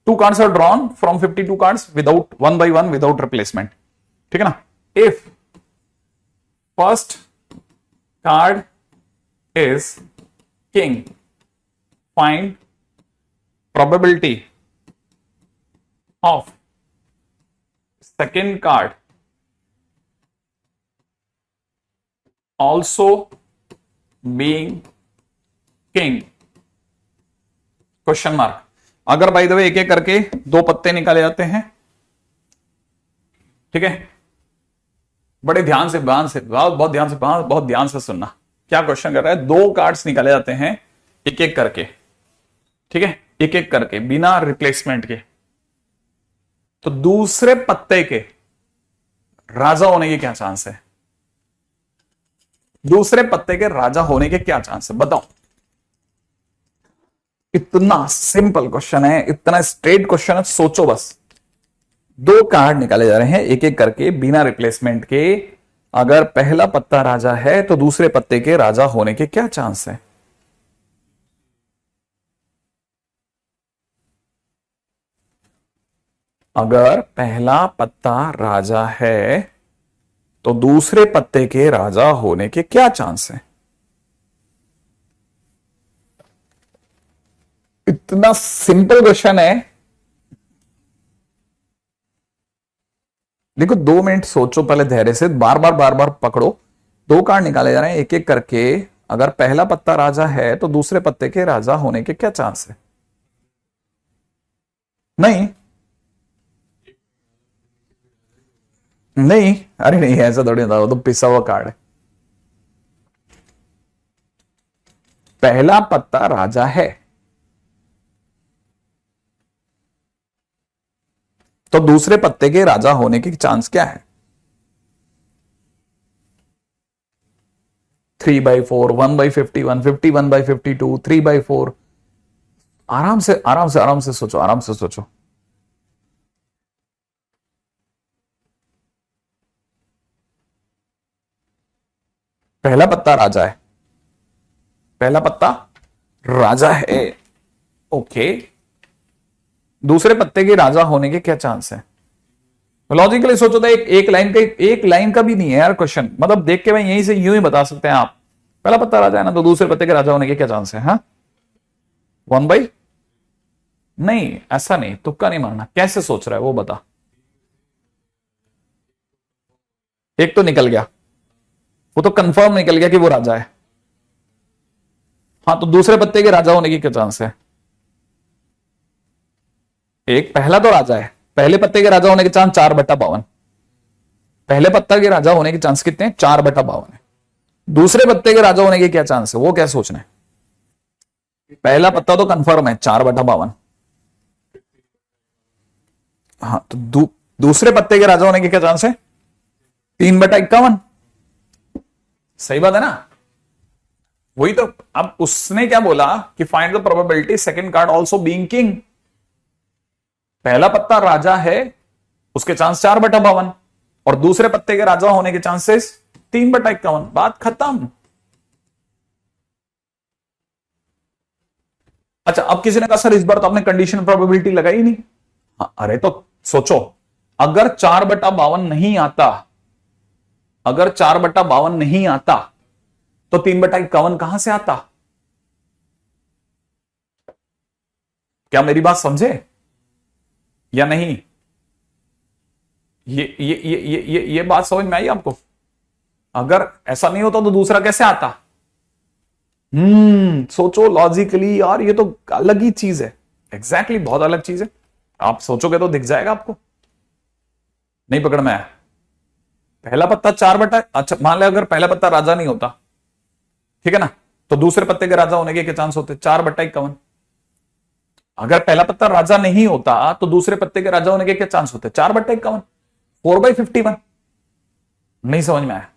two cards are drawn from 52 cards without one by one, without replacement. ठीक है ना, if first card is king, find probability of second card also being king, question mark. अगर by the way एक एक करके दो पत्ते निकाले जाते हैं, ठीक है, बड़े ध्यान से बहुत ध्यान से सुनना, क्या क्वेश्चन कर रहा है, दो कार्ड्स निकाले जाते हैं एक एक करके, ठीक है, एक एक करके बिना रिप्लेसमेंट के, तो दूसरे पत्ते के राजा होने के क्या चांस है, दूसरे पत्ते के राजा होने के क्या चांस है, बताओ। इतना सिंपल क्वेश्चन है, इतना स्ट्रेट क्वेश्चन है, सोचो बस। दो कार्ड निकाले जा रहे हैं एक एक करके बिना रिप्लेसमेंट के, अगर पहला पत्ता राजा है तो दूसरे पत्ते के राजा होने के क्या चांस है। अगर पहला पत्ता राजा है तो दूसरे पत्ते के राजा होने के क्या चांस है। इतना सिंपल क्वेश्चन है। देखो 2 मिनट सोचो पहले धैर्य से, बार बार पकड़ो। दो कार्ड निकाले जा रहे हैं एक एक करके, अगर पहला पत्ता राजा है तो दूसरे पत्ते के राजा होने के क्या चांस है। नहीं नहीं, अरे नहीं, ऐसा थोड़ी होता, वो तो पिसा हुआ कार्ड है। पहला पत्ता राजा है तो दूसरे पत्ते के राजा होने की चांस क्या है। 3/4, 1/51, 51/52, 3/4। आराम से आराम से आराम से सोचो, आराम से सोचो। पहला पत्ता राजा है, पहला पत्ता राजा है, ओके, दूसरे पत्ते के राजा होने के क्या चांस है। लॉजिकली सोचो तो एक लाइन का भी नहीं है यार क्वेश्चन, मतलब देख के मैं यहीं से यूं ही बता सकते हैं आप। पहला पत्ता राजा है ना, तो दूसरे पत्ते के राजा होने के क्या चांस है। हाँ 1/, नहीं ऐसा नहीं, तुक्का नहीं मारना। कैसे सोच रहा है वो बता। एक तो निकल गया, वो तो कंफर्म निकल गया कि वो राजा है। हाँ तो दूसरे पत्ते के राजा होने की क्या चांस है। एक पहला तो राजा है, पहले पत्ते के राजा होने के चांस 4/52। पहले पत्ता के राजा होने के चांस कितने, 4/52 है। दूसरे पत्ते के राजा होने के क्या चांस है, वो क्या सोचना है। पहला पत्ता तो कंफर्म है 4/52। हाँ तो दूसरे पत्ते के राजा होने के क्या चांस है, 3/51। सही बात है ना। वही तो, अब उसने क्या बोला कि find the probability second card also being king. पहला पत्ता राजा है, उसके चांस 4/52, और दूसरे पत्ते के राजा होने के चांसेस 3/51। बात खत्म। अच्छा अब किसी ने कहा सर इस बार तो आपने कंडीशन प्रोबेबिलिटी लगाई नहीं। हाँ, अरे तो सोचो, अगर 4/52 नहीं आता, अगर 4/52 नहीं आता तो 3/51 कहां से आता। क्या मेरी बात समझे या नहीं। ये बात समझ में आई आपको। अगर ऐसा नहीं होता तो दूसरा कैसे आता। सोचो लॉजिकली यार, ये तो अलग ही चीज है। एग्जैक्टली बहुत अलग चीज है। आप सोचोगे तो दिख जाएगा आपको। नहीं पकड़ में आया। पहला पत्ता 4/, अच्छा मान ले अगर पहला पत्ता राजा नहीं होता, ठीक है ना। तो दूसरे पत्ते के राजा होने के क्या चांस होते? 4/51। अगर पहला पत्ता राजा नहीं होता तो दूसरे पत्ते के राजा होने के क्या चांस होते? 4/51, 4/51। नहीं समझ में आया?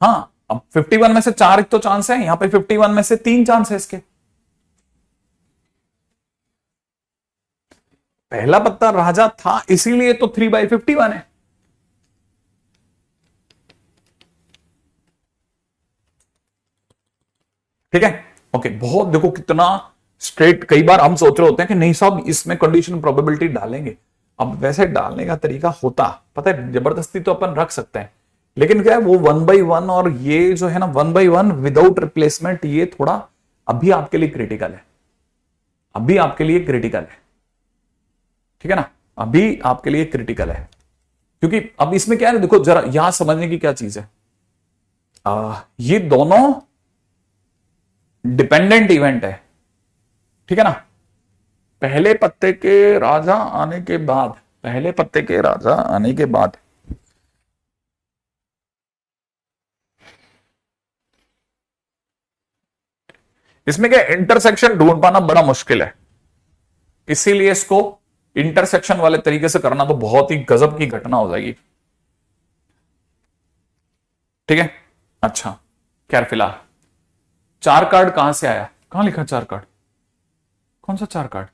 हाँ, अब 51 में से 4 तो चांस है, यहां पे 51 में से 3 चांस है इसके। पहला पत्ता राजा था इसीलिए तो 3/51 है। ठीक है, ओके। बहुत देखो कितना स्ट्रेट। कई बार हम सोच रहे होते हैं कि नहीं साहब इसमें कंडीशन प्रोबेबिलिटी डालेंगे। अब वैसे डालने का तरीका होता, पता है, जबरदस्ती तो अपन रख सकते हैं, लेकिन क्या है वो 1/1 और ये जो है ना 1/1 विदाउट रिप्लेसमेंट, ये थोड़ा अभी आपके लिए क्रिटिकल है। अभी आपके लिए क्रिटिकल है, ठीक है ना, अभी आपके लिए क्रिटिकल है। क्योंकि अब इसमें क्या है, देखो जरा यहां समझने की क्या चीज है। ये दोनों डिपेंडेंट इवेंट है, ठीक है ना। पहले पत्ते के राजा आने के बाद, पहले पत्ते के राजा आने के बाद इसमें क्या इंटरसेक्शन ढूंढ पाना बड़ा मुश्किल है, इसीलिए इसको इंटरसेक्शन वाले तरीके से करना तो बहुत ही गजब की घटना हो जाएगी। ठीक है, अच्छा क्या फिलहाल 4 कार्ड कहां से आया? कहां लिखा 4 कार्ड? कौन सा 4 कार्ड?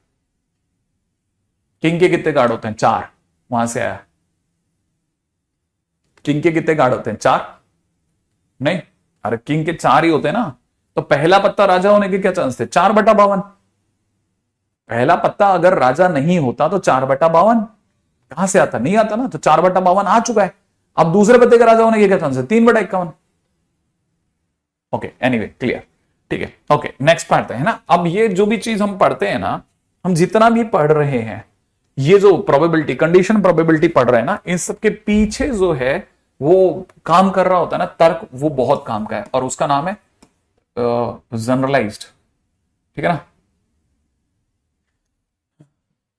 किंग के कितने कार्ड होते हैं? 4, वहां से आया। किंग के कितने कार्ड होते हैं? 4 नहीं, अरे किंग के 4 ही होते हैं ना। तो पहला पत्ता राजा होने के क्या चांस थे? 4/52। पहला पत्ता अगर राजा नहीं होता तो 4/52 कहां से आता? नहीं आता ना, तो 4/52 आ चुका है। अब दूसरे पत्ते का राजा होने के क्या चांस है? 3/51। ओके, एनीवे क्लियर, ठीक है। ओके, नेक्स्ट पढ़ते हैं ना। अब ये जो भी चीज हम पढ़ते हैं ना, हम जितना भी पढ़ रहे हैं, ये जो प्रोबेबिलिटी, कंडीशन प्रोबेबिलिटी पढ़ रहे हैं ना, इन सब के पीछे जो है वो काम कर रहा होता है ना तर्क, वो बहुत काम का है, और उसका नाम है जनरलाइज्ड। ठीक है ना,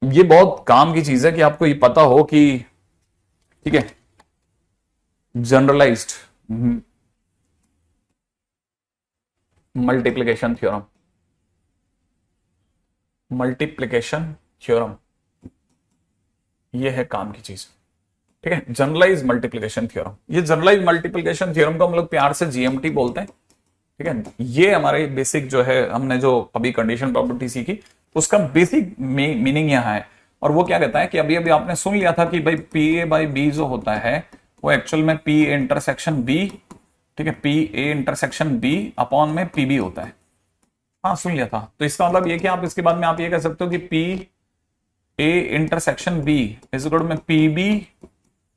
ये बहुत काम की चीज है कि आपको ये पता हो कि, ठीक है, generalized multiplication theorem, multiplication theorem, ये है काम की चीज। ठीक है, जनरलाइज मल्टीप्लिकेशन थ्योरम। ये जनरलाइज मल्टीप्लिकेशन थ्योरम को हम लोग प्यार से जीएमटी बोलते हैं। ठीक है, ये हमारे बेसिक जो है, हमने जो अभी कंडीशन प्रॉपर्टी सीखी उसका बेसिक मीनिंग यहां है। और वो क्या कहता है कि अभी अभी आपने सुन लिया था कि भाई पी ए बाई बी जो होता है वो एक्चुअल में पी ए इंटरसेक्शन बी, ठीक है, P A intersection B upon में पी बी होता है। हाँ सुन लिया था। तो इसका मतलब ये कि आप इसके बाद में आप ये कह सकते हो कि P A intersection B is equal में P B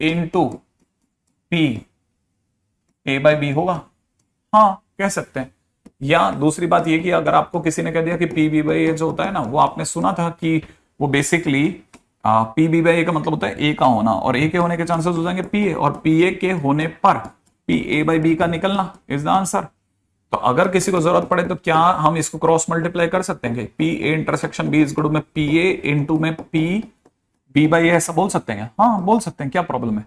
into P A by B होगा। हाँ कह सकते हैं। या दूसरी बात ये कि अगर आपको किसी ने कह दिया कि पी बी बाई ए जो होता है ना, वो आपने सुना था कि वो basically P B by A का मतलब होता है ए का होना, और ए के होने के चांसेस हो जाएंगे पी ए, और पी ए के होने पर पी ए बाई बी का निकलना इज द आंसर। तो अगर किसी को जरूरत पड़े तो क्या हम इसको क्रॉस मल्टीप्लाई कर सकते हैं? P A intersection B is good में पी ए इंटू में पी बी बाई ए, ऐसा बोल सकते हैं? हाँ बोल सकते हैं, क्या प्रॉब्लम है?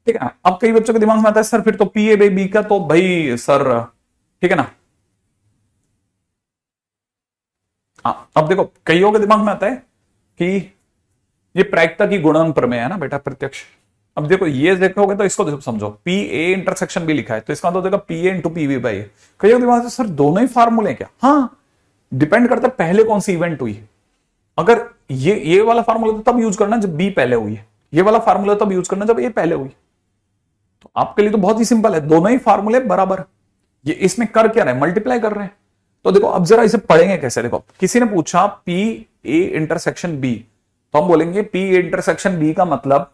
ठीक है ना। अब कई बच्चों के दिमाग में आता है सर फिर तो पी ए बाई बी का तो भाई सर, ठीक है ना। अब देखो कईयों के दिमाग में आता है कि ये प्रायिकता की गुणन प्रमेय है ना बेटा, प्रत्यक्ष। अब देखो ये देखोगे तो इसको समझो, पी ए इंटरसेक्शन भी लिखा है तो इसका मतलब देखो P A into P B by A. कईयों के दिमाग में सर दोनों ही फार्मूले क्या? हाँ डिपेंड करता है पहले कौन सी इवेंट हुई है। अगर ये वाला फार्मूला तो तब यूज करना जब बी पहले हुई है, ये वाला फार्मूला तब यूज करना जब ए पहले हुई। तो आपके लिए तो बहुत ही सिंपल है, दोनों ही फार्मूले बराबर। ये इसमें कर क्या रहे हैं? मल्टीप्लाई कर रहे हैं। तो देखो अब जरा इसे पढ़ेंगे कैसे। देखो किसी ने पूछा पी ए इंटरसेक्शन बी, तो हम बोलेंगे पी ए इंटरसेक्शन बी का मतलब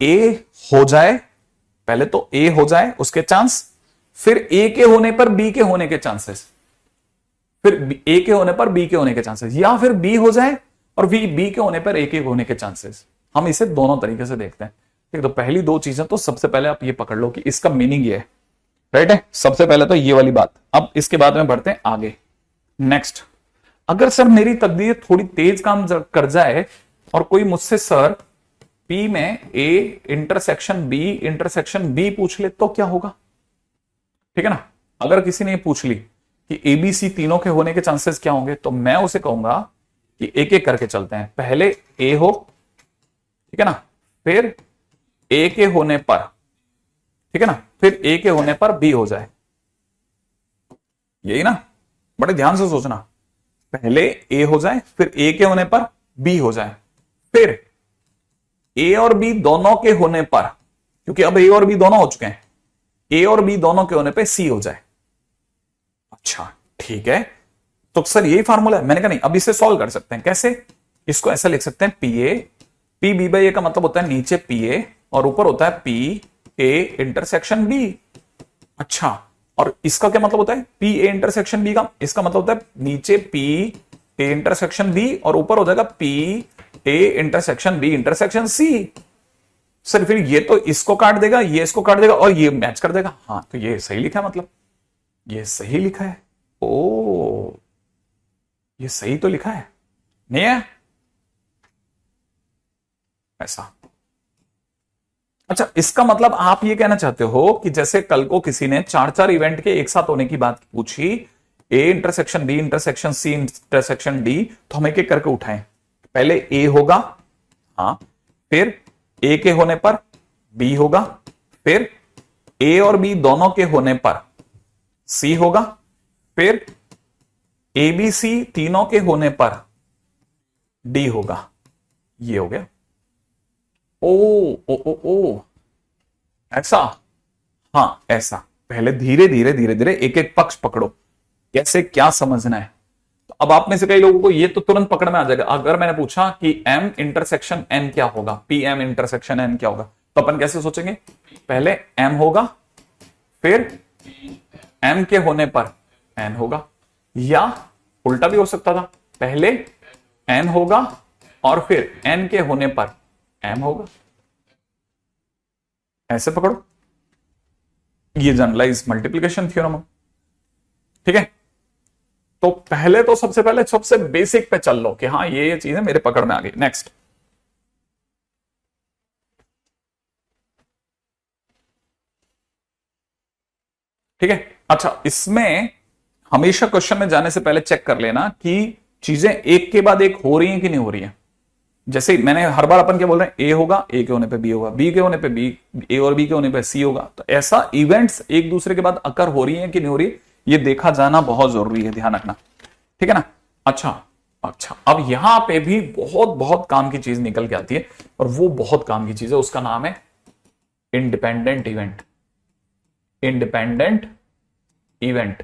ए हो जाए, पहले तो ए हो जाए उसके चांस, फिर ए के होने पर बी के होने के चांसेस, फिर ए के होने पर बी के होने के चांसेस, या फिर बी हो जाए और बी के होने पर ए के होने के चांसेस। हम इसे दोनों तरीके से देखते हैं। ठीक, तो पहली दो चीजें तो सबसे पहले आप ये पकड़ लो कि इसका मीनिंग ये है, राइट है। सबसे पहले तो ये वाली बात। अब इसके बाद में बढ़ते हैं आगे। नेक्स्ट, अगर सर मेरी तकदीर थोड़ी तेज काम कर जाए और कोई मुझसे सर पी में ए इंटरसेक्शन बी पूछ ले तो क्या होगा? ठीक है ना। अगर किसी ने पूछ ली कि एबीसी तीनों के होने के चांसेस क्या होंगे, तो मैं उसे कहूंगा कि एक एक करके चलते हैं। पहले ए हो, ठीक है ना, फिर ए के होने पर, ठीक है ना, फिर ए के होने पर बी हो जाए, यही ना, बड़े ध्यान से सोचना। पहले ए हो जाए, फिर ए के होने पर बी हो जाए, फिर ए और बी दोनों के होने पर, क्योंकि अब ए और बी दोनों हो चुके हैं, ए और बी दोनों के होने पे सी हो जाए। अच्छा ठीक है, तो सर यही फार्मूला है। मैंने कहा नहीं, अब इसे सॉल्व कर सकते हैं। कैसे? इसको ऐसा लिख सकते हैं, P A, P B by A का मतलब होता है नीचे पी ए और ऊपर होता है पी ए इंटरसेक्शन बी। अच्छा, और इसका क्या मतलब होता है? पी ए इंटरसेक्शन बी का, इसका मतलब होता है नीचे पी ए इंटरसेक्शन बी और ऊपर हो जाएगा P A intersection B intersection C. Sir फिर ये तो इसको काट देगा, ये इसको काट देगा और ये मैच कर देगा। हाँ, तो ये सही लिखा है, मतलब ये सही लिखा है। ओ, ये सही तो लिखा है, नहीं है ऐसा? अच्छा, इसका मतलब आप ये कहना चाहते हो कि जैसे कल को किसी ने चार चार इवेंट के एक साथ होने की बात पूछी, A intersection B intersection C intersection D, तो हम एक एक करके उठाएं। पहले ए होगा, हाँ, फिर ए के होने पर बी होगा, फिर ए और बी दोनों के होने पर सी होगा, फिर ए बी सी तीनों के होने पर डी होगा। ये हो गया। ओ ओ ओ ओ, ऐसा? हाँ ऐसा। पहले धीरे धीरे धीरे धीरे एक एक पक्ष पकड़ो, कैसे क्या समझना है। तो अब आप में से कई लोगों को ये तो तुरंत पकड़ में आ जाएगा। अगर मैंने पूछा कि एम इंटरसेक्शन एन क्या होगा, पी एम इंटरसेक्शन एन क्या होगा, तो अपन कैसे सोचेंगे? पहले एम होगा, फिर एम के होने पर एन होगा, या उल्टा भी हो सकता था, पहले एन होगा और फिर एन के होने पर एम होगा। ऐसे पकड़ो, ये जनरलाइज मल्टीप्लिकेशन थ्योरम। ठीक है, तो पहले तो सबसे पहले सबसे बेसिक पे चल लो कि हाँ ये चीजें मेरे पकड़ में आ गई। नेक्स्ट, ठीक है। अच्छा, इसमें हमेशा क्वेश्चन में जाने से पहले चेक कर लेना कि चीजें एक के बाद एक हो रही हैं कि नहीं हो रही हैं। जैसे मैंने हर बार अपन क्या बोल रहे हैं, ए होगा, ए के होने पे बी होगा, बी के होने पे बी, ए और बी के होने पे सी होगा। तो ऐसा इवेंट्स एक दूसरे के बाद अकर हो रही हैं कि नहीं हो रही, ये देखा जाना बहुत जरूरी है, ध्यान रखना, ठीक है ना। अच्छा अच्छा, अब यहां पे भी बहुत बहुत काम की चीज निकल के आती है, और वो बहुत काम की चीज है, उसका नाम है इंडिपेंडेंट इवेंट। इंडिपेंडेंट इवेंट,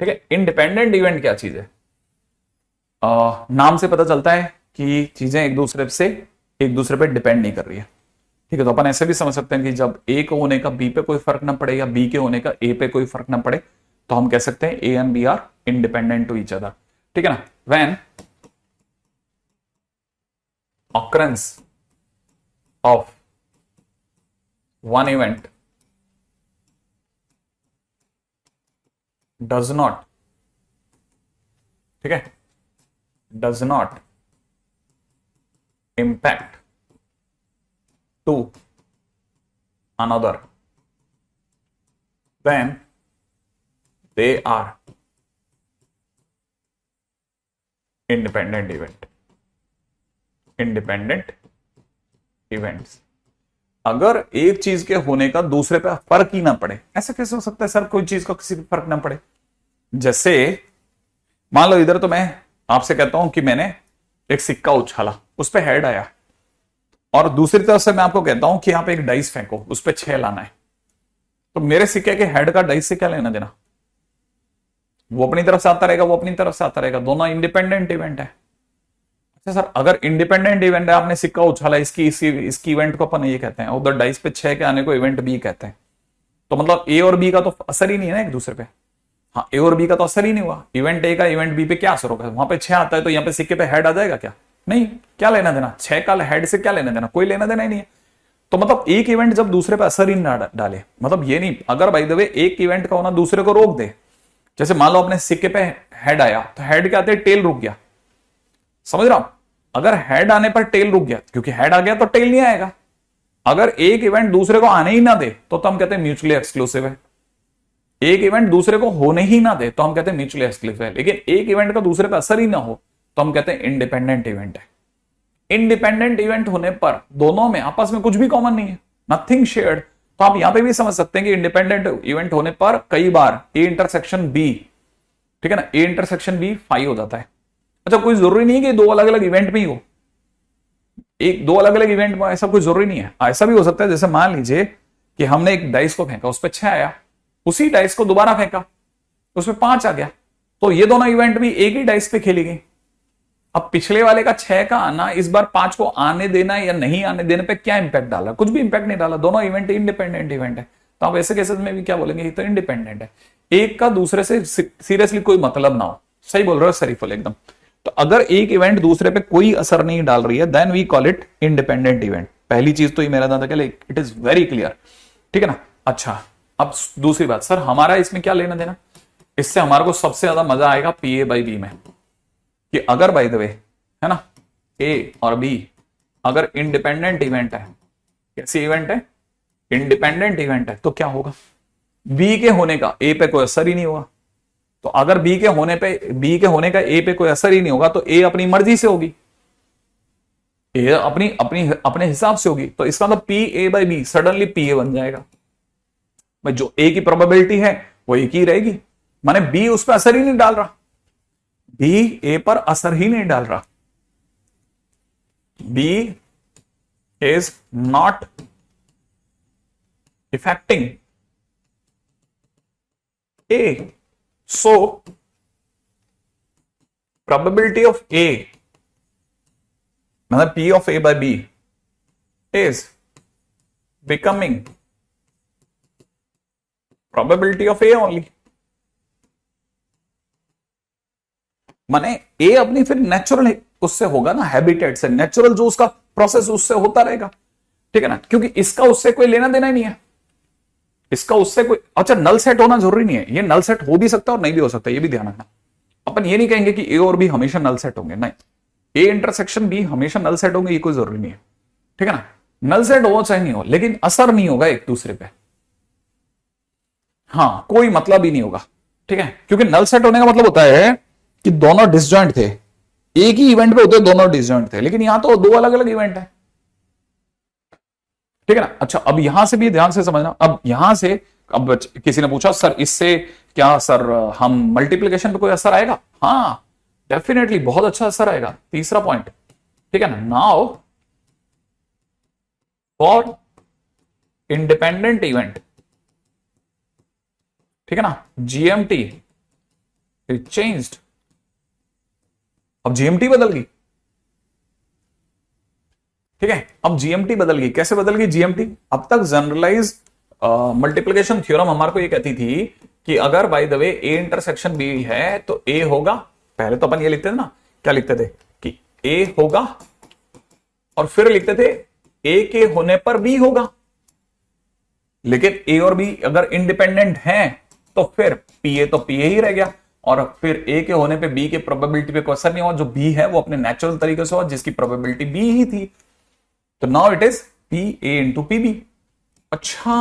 ठीक है। इंडिपेंडेंट इवेंट क्या चीज है? नाम से पता चलता है कि चीजें एक दूसरे पे डिपेंड नहीं कर रही है, ठीक है। तो अपन ऐसे भी समझ सकते हैं कि जब ए के होने का बी पे कोई फर्क ना पड़े या बी के होने का ए पे कोई फर्क ना पड़े, तो हम कह सकते हैं A and B are independent to each other, ठीक है ना। When occurrence of one event does not, ठीक है, does not impact to another, then they are independent event. Independent events. अगर एक चीज के होने का दूसरे पे फर्क ही ना पड़े, ऐसा कैसे हो सकता है सर कोई चीज का किसी पे फर्क ना पड़े? जैसे मान लो इधर तो मैं आपसे कहता हूं कि मैंने एक सिक्का उछाला, उस पे हेड आया, और दूसरी तरफ से मैं आपको कहता हूं कि यहां पे एक डाइस फेंको, उस पे 6 लाना है, तो मेरे सिक्के के हेड का डाइस से क्या लेना देना? वो अपनी तरफ से आता रहेगा, वो अपनी तरफ से आता रहेगा, दोनों इंडिपेंडेंट इवेंट है। अच्छा सर, अगर इंडिपेंडेंट इवेंट है, आपने सिक्का उछाला, इसकी इवेंट को अपन ये कहते हैं, उधर डाइस पे 6 के आने को इवेंट बी कहते हैं, तो मतलब ए और बी का तो असर ही नहीं है ना एक दूसरे पे। हाँ, ए और बी का तो असर ही नहीं हुआ, इवेंट ए का इवेंट बी पे क्या असर होगा? वहां पे 6 आता है तो यहाँ पे सिक्के पे हेड आ जाएगा क्या? नहीं, क्या लेना देना, 6 का हेड से क्या लेना देना, कोई लेना देना ही नहीं है। तो मतलब एक इवेंट जब दूसरे पे असर ही ना डाले, मतलब ये नहीं, अगर बाय द वे एक इवेंट का होना दूसरे को रोक दे, जैसे मान लो अपने सिक्के पे हेड आया, तो हेड क्या आते, टेल रुक गया, समझ रहा हूं। अगर हेड आने पर टेल रुक गया, क्योंकि हेड आ गया तो टेल नहीं आएगा। अगर एक इवेंट दूसरे को आने ही ना दे, तो हम कहते हैं म्यूचुअली एक्सक्लूसिव है। एक इवेंट दूसरे को होने ही ना दे तो हम कहते हैं म्यूचुअली एक्सक्लूसिव है, लेकिन एक इवेंट का दूसरे पर असर ही ना हो तो हम कहते हैं इंडिपेंडेंट इवेंट है। इंडिपेंडेंट इवेंट होने पर दोनों में आपस में कुछ भी कॉमन नहीं है, नथिंग शेयर्ड। तो आप यहां पे भी समझ सकते हैं कि इंडिपेंडेंट इवेंट होने पर कई बार ए इंटरसेक्शन बी, ठीक है ना, ए इंटरसेक्शन बी फाई हो जाता है। अच्छा, कोई जरूरी नहीं है कि दो अलग अलग इवेंट में ही हो, एक दो अलग अलग इवेंट में ऐसा कोई जरूरी नहीं है। ऐसा भी हो सकता है जैसे मान लीजिए कि हमने एक डाइस को फेंका, उस पर 6 आया, उसी डाइस को दोबारा फेंका, उसमें 5 आ गया, तो ये दोनों इवेंट भी एक ही डाइस पे खेली गई। अब पिछले वाले का 6 का आना इस बार 5 को आने देना या नहीं आने देने पे क्या इंपैक्ट डाला? कुछ भी इंपैक्ट नहीं डाला, दोनों इवेंट इंडिपेंडेंट इवेंट है। तो आप ऐसे केसेस में भी क्या बोलेंगे, ये तो इंडिपेंडेंट है, एक का दूसरे से सीरियसली कोई मतलब ना हो। सही बोल रहे हो सरीफुल एकदम। तो अगर एक इवेंट दूसरे पे कोई असर नहीं डाल रही है then we call it independent event. पहली चीज तो ये मेरा था कि इट इज वेरी क्लियर, ठीक है ना। अच्छा, अब दूसरी बात, सर हमारा इसमें क्या लेना देना? इससे हमारे को सबसे ज्यादा मजा आएगा पीए बाई बी में, कि अगर बाय द वे है ना ए और बी अगर इंडिपेंडेंट इवेंट है, कैसी इवेंट है? इंडिपेंडेंट इवेंट है, तो क्या होगा? बी के होने का ए पे कोई असर ही नहीं होगा। तो अगर बी के होने का ए पे कोई असर ही नहीं होगा तो ए अपनी मर्जी से होगी, ए अपनी अपनी अपने हिसाब से होगी। तो इसका मतलब P A by B suddenly P A बन जाएगा। भाई जो ए की प्रोबेबिलिटी है वो एक ही रहेगी, माने बी उस पर असर ही नहीं डाल रहा, बी ए पर असर ही नहीं डाल रहा, B is not affecting A, so probability of A, मतलब P of A by B is becoming probability of A only। माने A अपनी फिर नेचुरल उससे होगा ना, हैबिटेट से, नेचुरल जो उसका प्रोसेस उससे होता रहेगा, ठीक है ना, क्योंकि इसका उससे कोई लेना देना ही नहीं है, इसका उससे कोई। अच्छा, नल सेट होना जरूरी नहीं है, ये नल सेट हो भी सकता है और नहीं भी हो सकता, ये भी ध्यान रखना। अपन ये नहीं कहेंगे कि ए और बी हमेशा नल सेट होंगे, नहीं, ए इंटरसेक्शन बी हमेशा नल सेट होंगे ये कोई जरूरी नहीं है, ठीक है ना। नल सेट हो चाहे नहीं हो, लेकिन असर नहीं होगा एक दूसरे पे, हाँ कोई मतलब ही नहीं होगा, ठीक है, क्योंकि नल सेट होने का मतलब होता है कि दोनों डिसजॉइंट थे, एक ही इवेंट पे होते दोनों डिसजॉइंट थे, लेकिन यहां तो दो अलग अलग इवेंट है, ठीक है ना। अच्छा, अब यहां से भी ध्यान से समझना, अब यहां से अब किसी ने पूछा सर इससे क्या सर हम मल्टीप्लिकेशन पे कोई असर आएगा? हाँ डेफिनेटली बहुत अच्छा असर आएगा। तीसरा पॉइंट, ठीक है ना, नाउ फॉर इंडिपेंडेंट इवेंट, ठीक है ना, जीएमटी इज चेंज्ड। अब जीएमटी बदल गई, ठीक है, अब जीएमटी बदल गई। कैसे बदल गई जीएमटी? अब तक जनरलाइज मल्टीप्लिकेशन थ्योरम हमारे को ये कहती थी कि अगर by the way A intersection B है तो ए होगा, पहले तो अपन ये लिखते थे ना, क्या लिखते थे कि ए होगा और फिर लिखते थे ए के होने पर बी होगा, लेकिन ए और बी अगर इंडिपेंडेंट हैं तो फिर पी ए तो पी ए ही रह गया, और फिर ए के होने पे बी के प्रोबेबिलिटी पे कोई असर नहीं हुआ, जो बी है वो अपने नेचुरल तरीके से हुआ जिसकी प्रोबेबिलिटी बी ही थी। तो now it is P A into P B. अच्छा,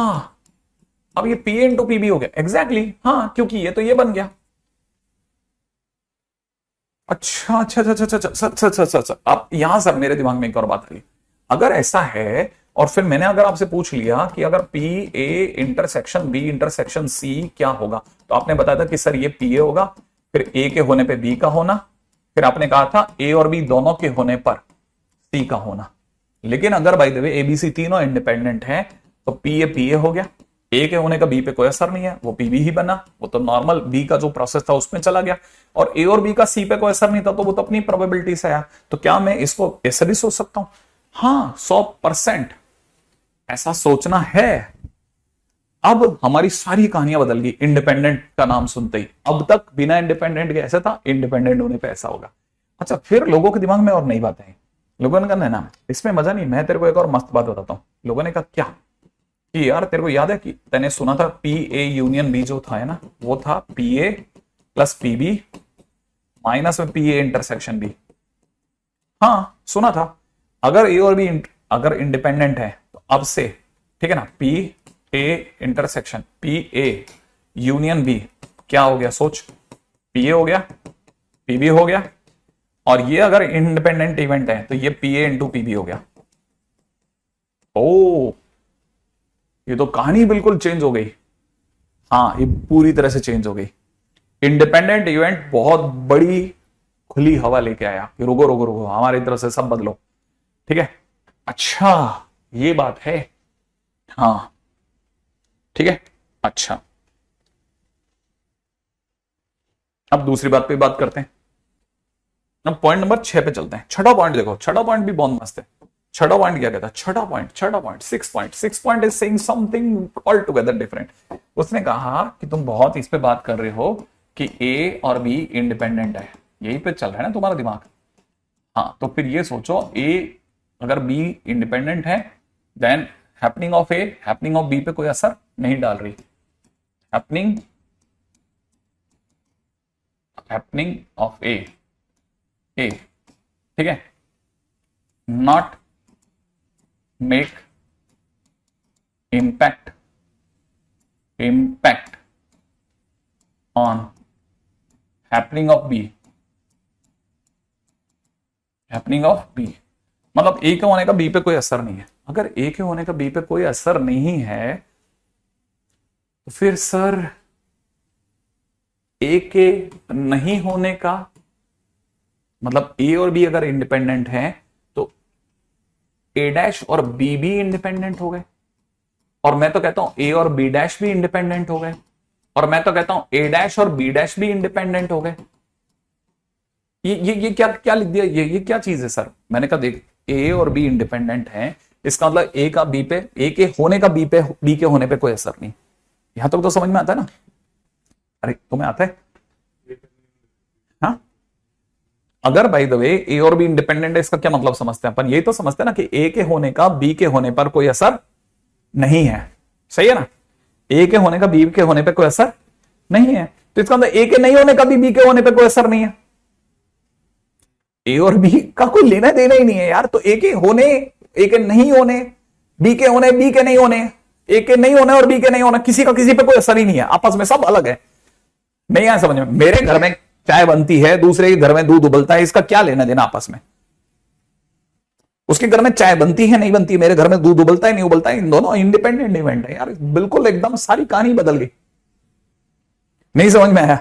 अब ये P A into P B हो गया, एग्जैक्टली हाँ, क्योंकि ये तो ये बन गया। अच्छा अच्छा अच्छा अच्छा अच्छा अच्छा अच्छा, अब यहां सर मेरे दिमाग में एक और बात आ गई। अगर ऐसा है और फिर मैंने अगर आपसे पूछ लिया कि अगर P A intersection B intersection C क्या होगा, तो आपने बताया था कि सर ये पी ए होगा, फिर ए के होने पे बी का होना, फिर आपने कहा था ए और बी दोनों के होने पर सी का होना। लेकिन अगर by the way A B C तीनों इंडिपेंडेंट हैं तो पी ए हो गया, ए के होने का बी पे कोई असर नहीं है, वो पीबी ही बना, वो तो नॉर्मल बी का जो प्रोसेस था उसमें चला गया, और ए और बी का सी पे कोई असर नहीं था तो वो तो अपनी प्रोबेबिलिटी से आया। तो क्या मैं इसको ऐसे भी सोच सकता हूं? हाँ 100% ऐसा सोचना है। अब हमारी सारी कहानियां बदल गई इंडिपेंडेंट का नाम सुनते ही। अब तक बिना इंडिपेंडेंट के ऐसा था, इंडिपेंडेंट होने पे ऐसा होगा। अच्छा, फिर लोगों के दिमाग में और नई बातें हैं, लोगों ने कहा ना इसमें मजा नहीं। मैं तेरे को एक और मस्त बात बताता हूं। लोगों ने कहा क्या कि यार तेरे को याद है कि तैने सुना था पी ए यूनियन बी जो था है ना, वो था P A plus P B minus में पी ए इंटरसेक्शन बी। हाँ सुना था। अगर ए और बी अगर इंडिपेंडेंट है तो अब से ठीक है ना, P A intersection P A union B क्या हो गया, सोच, पीए हो गया, पीबी हो गया, और ये अगर इंडिपेंडेंट इवेंट है तो ये पीए इंटू पीबी हो गया। ओ, ये तो कहानी बिल्कुल चेंज हो गई। हाँ, ये पूरी तरह से चेंज हो गई। इंडिपेंडेंट इवेंट बहुत बड़ी खुली हवा लेके आया कि रुको रुको रुको, हमारी तरफ से सब बदलो। ठीक है, अच्छा ये बात है। हाँ ठीक है, अच्छा अब दूसरी बात पे बात करते हैं। अब पॉइंट नंबर 6 पे चलते हैं। छठा पॉइंट देखो, छठा पॉइंट भी बहुत मस्त है। छठा पॉइंट क्या कहता है, छठा point 6 point is saying something all together different. उसने कहा कि तुम बहुत इस पे बात कर रहे हो कि ए और बी इंडिपेंडेंट है, यही पे चल रहा है ना तुम्हारा दिमाग। हाँ, तो फिर ये सोचो, ए अगर बी इंडिपेंडेंट है then happening of A happening of B पे कोई असर नहीं डाल रही। हैपनिंग ऑफ ए ठीक है, not make impact on happening of B मतलब ए के होने का बी पे कोई असर नहीं है। अगर ए के होने का बी पे कोई असर नहीं है तो फिर सर ए के नहीं होने का मतलब ए और बी अगर इंडिपेंडेंट है तो ए डैश और बी भी इंडिपेंडेंट हो गए, और मैं तो कहता हूं ए और बी डैश भी इंडिपेंडेंट हो गए, और मैं तो कहता हूं ए डैश और बी डैश भी इंडिपेंडेंट हो गए। ये क्या लिख दिया, ये क्या चीज है सर। मैंने कहा देख, ए और बी इंडिपेंडेंट है, इसका मतलब ए का बी पे, ए के होने का बी पे, बी के होने पे कोई असर नहीं। यहां तक तो समझ में आता है ना। अरे तुम्हें आता है? हाँ, अगर बाय द वे ए और बी इंडिपेंडेंट है, इसका क्या मतलब समझते हैं अपन, यही तो समझते हैं ना कि ए के होने का बी के होने पर कोई असर नहीं है। सही है ना, ए के होने का बी के होने पे कोई असर नहीं है, तो इसका मतलब ए के नहीं होने का भी बी के होने पे कोई असर नहीं है। ए और बी का कोई लेना देना ही नहीं है यार। तो ए के होने, ए के नहीं होने, बी के होने, बी के नहीं होने, ए के नहीं होने और बी के नहीं होने, किसी का किसी पे कोई असर ही नहीं है, आपस में सब अलग है। नहीं आया समझ में? मेरे घर में चाय बनती है, दूसरे के घर में दूध उबलता है, इसका क्या लेना देना आपस में। उसके घर में चाय बनती है नहीं बनती है, मेरे घर में दूध उबलता है नहीं उबलता है, इन दोनों इंडिपेंडेंट इवेंट है यार। बिल्कुल एकदम सारी कहानी बदल गई। नहीं समझ में आया?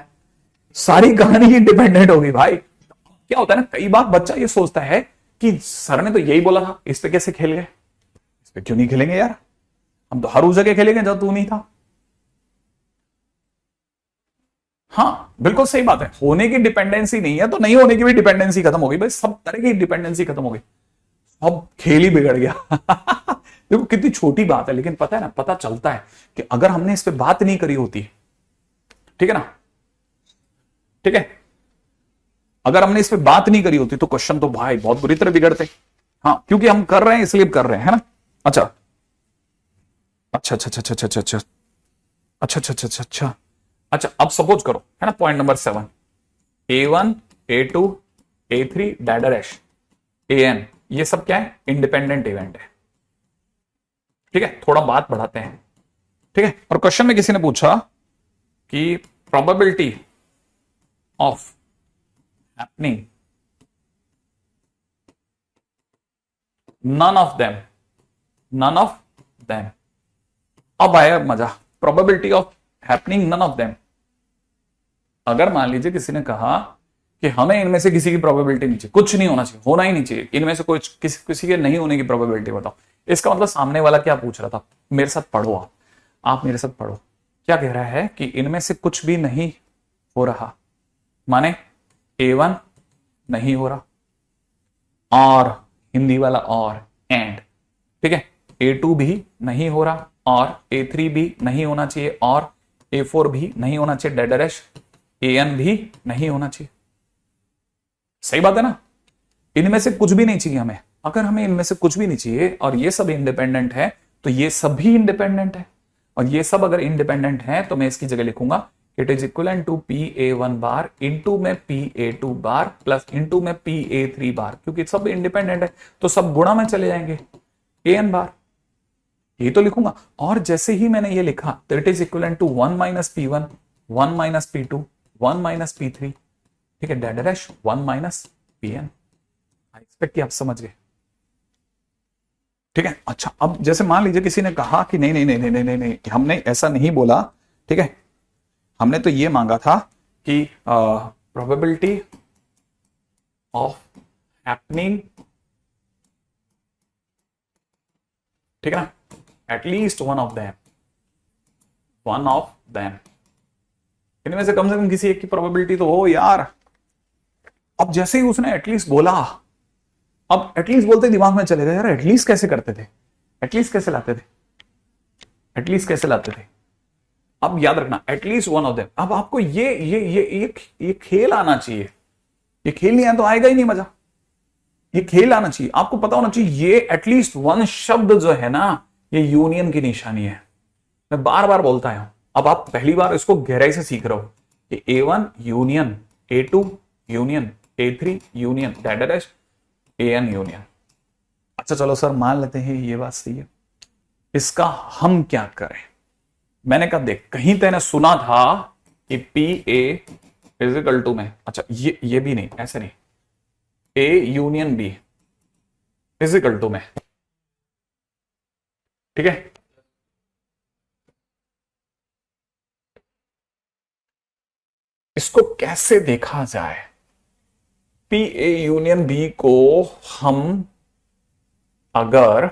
सारी कहानी इंडिपेंडेंट होगी भाई। क्या होता है ना, कई बार बच्चा ये सोचता है कि सर ने तो यही बोला था, इस पे कैसे खेल गए, इस पे क्यों नहीं खेलेंगे यार, हम तो हर उस जगह खेलेंगे जब तू नहीं था। हाँ बिल्कुल सही बात है, होने की डिपेंडेंसी नहीं है तो नहीं होने की भी डिपेंडेंसी खत्म हो गई भाई, सब तरह की डिपेंडेंसी खत्म हो गई, अब खेल ही बिगड़ गया। देखो कितनी छोटी बात है, लेकिन पता है ना, पता चलता है कि अगर हमने इस पे बात नहीं करी होती, ठीक है ना, ठीक है, अगर हमने इस पे बात नहीं करी होती तो क्वेश्चन तो भाई बहुत बुरी तरह बिगड़ते। हाँ, क्योंकि हम कर रहे हैं इसलिए कर रहे हैं, है ना। अच्छा अच्छा अच्छा अच्छा अच्छा अच्छा अच्छा अच्छा अच्छा अच्छा अच्छा अच्छा, अब सपोज करो, है ना, point number 7, A1 A2 A3 डैडर AN, ये सब क्या है, इंडिपेंडेंट इवेंट है। ठीक है, थोड़ा बात बढ़ाते हैं। ठीक है, और क्वेश्चन में किसी ने पूछा कि probability of happening none of them. अब आया मजा, probability of happening none of them. अगर मान लीजिए किसी ने कहा कि हमें इनमें से किसी की प्रोबेबिलिटी नहीं चाहिए, कुछ नहीं होना चाहिए, होना ही नहीं चाहिए, इनमें से कोई किसी के नहीं होने की प्रोबेबिलिटी बताओ। इसका मतलब सामने वाला क्या पूछ रहा था, मेरे साथ पढ़ो, आप मेरे साथ पढ़ो, क्या कह रहा है कि इनमें से कुछ भी नहीं हो रहा, माने A1 नहीं हो रहा, और हिंदी वाला और एंड, ठीक है, A2 भी नहीं हो रहा, और A3 भी नहीं होना चाहिए, और A4 भी नहीं होना चाहिए, डैडरेश AN भी नहीं होना चाहिए। सही बात है ना, इनमें से कुछ भी नहीं चाहिए हमें। अगर हमें इनमें से कुछ भी नहीं चाहिए और ये सब इंडिपेंडेंट है तो ये सब भी इंडिपेंडेंट है, और ये सब अगर इंडिपेंडेंट है तो मैं इसकी जगह लिखूंगा it is equal to PA1 bar into में PA2 बार प्लस इंटू में PA3 बार, क्योंकि सब इंडिपेंडेंट है तो सब गुणा में चले जाएंगे AN बार। ये तो लिखूंगा। और जैसे ही मैंने ये लिखा तो it is equal to 1 minus P1, 1 minus P2, 1 minus P3, ठीक है, dash dash 1 minus Pn। I expect कि आप समझ गए, ठीक है। अच्छा, अब जैसे मान लीजिए किसी ने कहा कि नहीं नहीं नहीं नहीं नहीं नहीं, हमने ऐसा नहीं बोला, ठीक है, हमने तो ये मांगा था कि प्रोबेबिलिटी ऑफ हैपनिंग, ठीक है ना, एटलीस्ट वन ऑफ देम, इनमें से कम किसी एक की प्रोबेबिलिटी तो हो यार। अब जैसे ही उसने एटलीस्ट बोला, अब एटलीस्ट बोलते दिमाग में चलेगा यार एटलीस्ट कैसे करते थे, एटलीस्ट कैसे लाते थे, एटलीस्ट कैसे लाते थे। अब याद रखना एटलीस्ट वन ऑफ देम। अब आपको ये खेल आना चाहिए, ये खेल नहीं आया तो आएगा ही नहीं मजा, ये खेल आना चाहिए, आपको पता होना चाहिए ये एटलीस्ट वन शब्द जो है ना, ये यूनियन की निशानी है। मैं बार बार बोलता हूं, अब आप पहली बार इसको गहराई से सीख रहे हो कि A1 union A2 union A3 union dash AN union. अच्छा चलो सर मान लेते हैं ये बात सही है, इसका हम क्या करें। मैंने कहा देख, कहीं तेने सुना था कि PA फिजिकल टू में, अच्छा ये भी नहीं, ऐसे नहीं, A union B is equal to में, ठीक है। इसको कैसे देखा जाए, PA यूनियन B को हम अगर